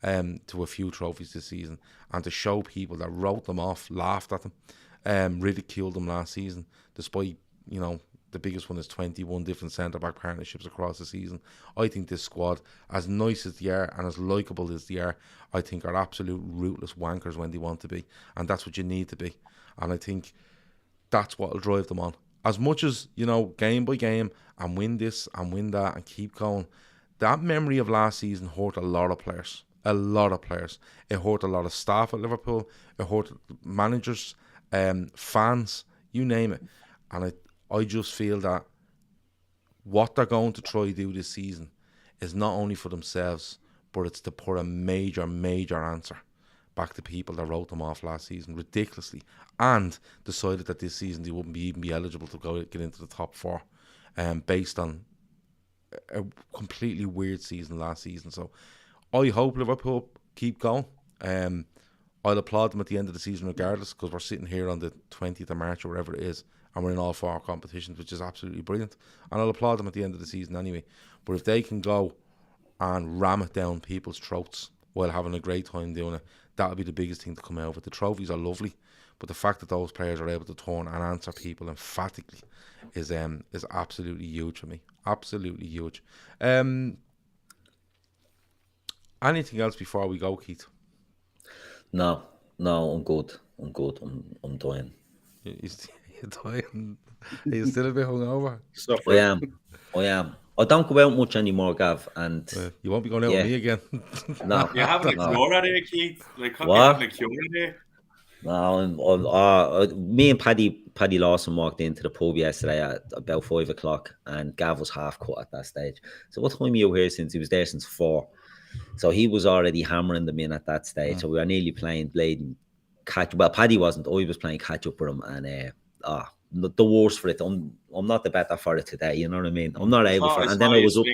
to a few trophies this season, and to show people that wrote them off, laughed at them, ridiculed them last season, despite the biggest one is 21 different centre-back partnerships across the season. I think this squad, as nice as they are and as likeable as they are, I think are absolute ruthless wankers when they want to be. And that's what you need to be. And I think that's what will drive them on. As much as, game by game, and win this and win that and keep going, that memory of last season hurt a lot of players. A lot of players. It hurt a lot of staff at Liverpool. It hurt managers, fans, you name it. And I just feel that what they're going to try to do this season is not only for themselves, but it's to put a major, major answer back to people that wrote them off last season ridiculously, and decided that this season they wouldn't even be eligible to get into the top 4, based on a completely weird season last season. So I hope Liverpool keep going. I'll applaud them at the end of the season regardless, because we're sitting here on the 20th of March or wherever it is, and we're in all 4 competitions, which is absolutely brilliant. And I'll applaud them at the end of the season anyway. But if they can go and ram it down people's throats while having a great time doing it, that'll be the biggest thing to come out of it. The trophies are lovely, but the fact that those players are able to turn and answer people emphatically is absolutely huge for me. Absolutely huge. Anything else before we go, Keith? No, I'm good. I'm dying. You're dying. Are you still a bit hungover? I am. I don't go out much anymore, Gav, and you won't be going out with me again. No. You're having a cure out there, Keith. Like, how What? you having a cure there? No, me and Paddy Lawson walked into the pub yesterday at about 5 o'clock, and Gav was half cut at that stage. So what time are you here since? He was there since 4. So he was already hammering them in at that stage. So we were nearly playing blading catch. Well, Paddy wasn't. I was playing catch up with him, and the worst for it. I'm not the better for it today. You know what I mean? I'm not able for it. And then I was up.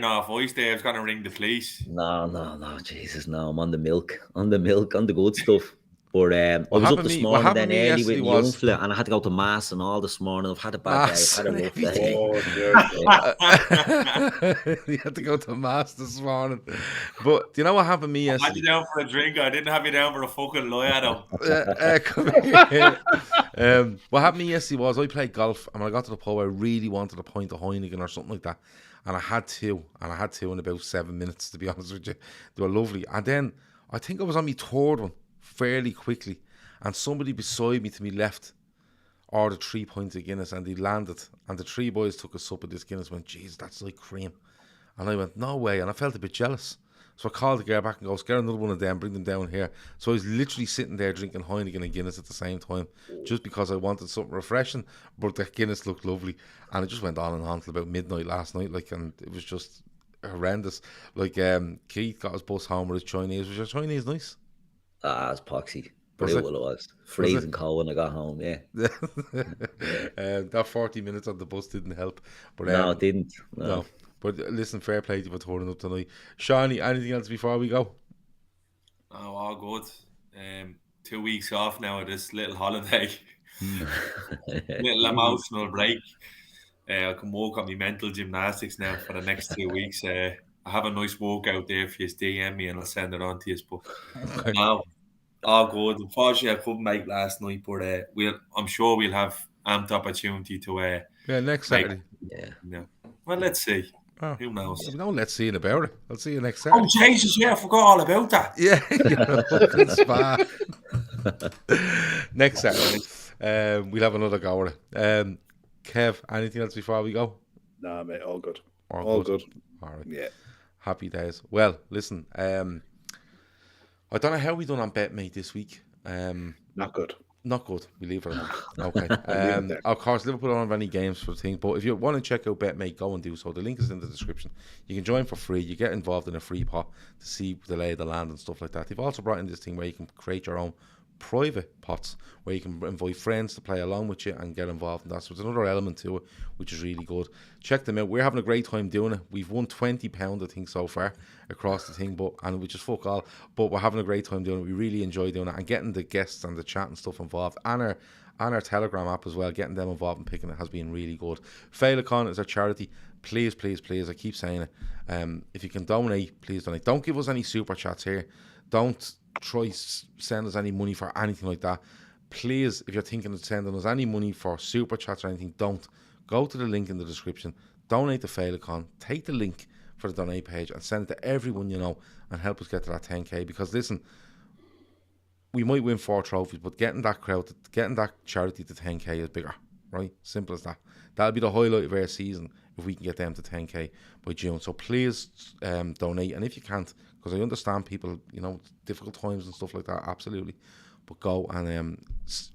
Off ice there. I was going to ring the police. No, Jesus, no. I'm on the milk, on the good stuff. But I was up this morning then early with the young fella, and I had to go to mass and all this morning. I've had a bad day. I've had a rough day. You had to go to mass this morning. But do you know what happened to me yesterday? I had you down for a drink. I didn't have you down for a fucking lawyer, though. What happened to me yesterday was I played golf, and when I got to the pub, I really wanted a pint of Heineken or something like that. And I had two in about 7 minutes, to be honest with you. They were lovely. And then I think I was on my third one fairly quickly, and somebody beside me to me left ordered 3 pints of Guinness, and they landed, and the 3 boys took a sup of this Guinness and went, "Jeez, that's like cream." And I went, "No way," and I felt a bit jealous. So I called the girl back and goes, "Get another one of them, bring them down here." So I was literally sitting there drinking Heineken and Guinness at the same time, just because I wanted something refreshing, but the Guinness looked lovely. And it just went on and on till about midnight last night, like, and it was just horrendous. Like, Keith got his bus home with his Chinese. Was your Chinese nice? It's poxy. Brutal it was. Freezing cold when I got home, yeah. That 40 minutes on the bus didn't help. But no, it didn't. No. But listen, fair play to you for turning up tonight. Seany, anything else before we go? Oh, all good. 2 weeks off now of this little holiday. Little emotional break. I can work on my mental gymnastics now for the next 2 weeks. I have a nice workout there if you DM me and I'll send it on to you. But now, all good. Unfortunately, I couldn't make last night, but I'm sure we'll have amped opportunity to next Saturday. Yeah. Well, let's see. Oh, who knows? No, let's see about it. I'll see you next Saturday. Oh, Jesus, yeah, I forgot all about that. Yeah, you're a fucking spa. Next Saturday, we'll have another go at it. Kev, anything else before we go? Nah, mate, all good. All good. All right. Yeah. Happy days. Well, listen, I don't know how we done on BetMate this week. Not good. Not good. We leave it. Okay. Of course, Liverpool don't have any games for the thing, but if you want to check out BetMate, go and do so. The link is in the description. You can join for free. You get involved in a free pot to see the lay of the land and stuff like that. They've also brought in this thing where you can create your own private pots where you can invite friends to play along with you and get involved in that. So it's another element to it, which is really good. Check them out. We're having a great time doing it. We've won £20, I think, so far across the thing, which is fuck all. But we're having a great time doing it. We really enjoy doing it and getting the guests and the chat and stuff involved, and our Telegram app as well. Getting them involved and picking it has been really good. Féileacáin is our charity. Please, please, please, I keep saying it. If you can donate, please donate. Don't give us any super chats here. Don't try send us any money for anything like that. Please, if you're thinking of sending us any money for super chats or anything, don't. Go to the link in the description, donate to Féileacáin, take the link for the donate page and send it to everyone you know and help us get to that 10k, because listen, we might win 4 trophies, but getting that charity to 10k is bigger, right? Simple as that. That'll be the highlight of our season if we can get them to 10k by June. So please donate, and if you can't, because I understand people, difficult times and stuff like that, absolutely, but go and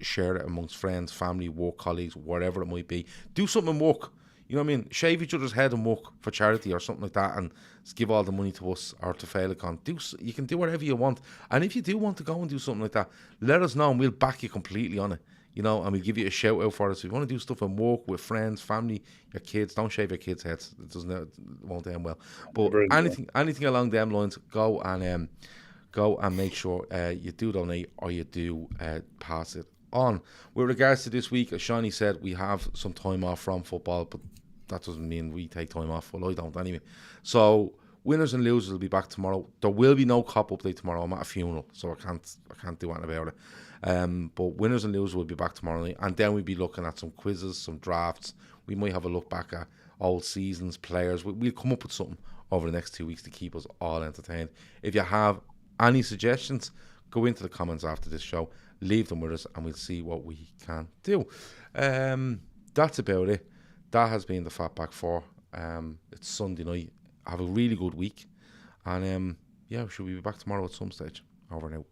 share it amongst friends, family, work colleagues, whatever it might be. Do something and work. You know what I mean? Shave each other's head and work for charity or something like that, and give all the money to us or to Féileacáin. You can do whatever you want, and if you do want to go and do something like that, let us know and we'll back you completely on it. And we'll give you a shout out for it. So if you want to do stuff and work with friends, family, your kids, don't shave your kids' heads. It won't end well. But anything along them lines, go and make sure you do donate or you do pass it on. With regards to this week, as Seany said, we have some time off from football, but that doesn't mean we take time off. Well, I don't anyway. So winners and losers will be back tomorrow. There will be no cop update tomorrow. I'm at a funeral, so I can't do anything about it. But winners and losers will be back tomorrow night, and then we'll be looking at some quizzes, some drafts. We might have a look back at old seasons, players. We'll come up with something over the next 2 weeks to keep us all entertained. If you have any suggestions, go into the comments after this show, leave them with us, and we'll see what we can do. That's about it. That has been the Fatback 4. It's Sunday night. Have a really good week, and yeah, should we be back tomorrow at some stage? Over now.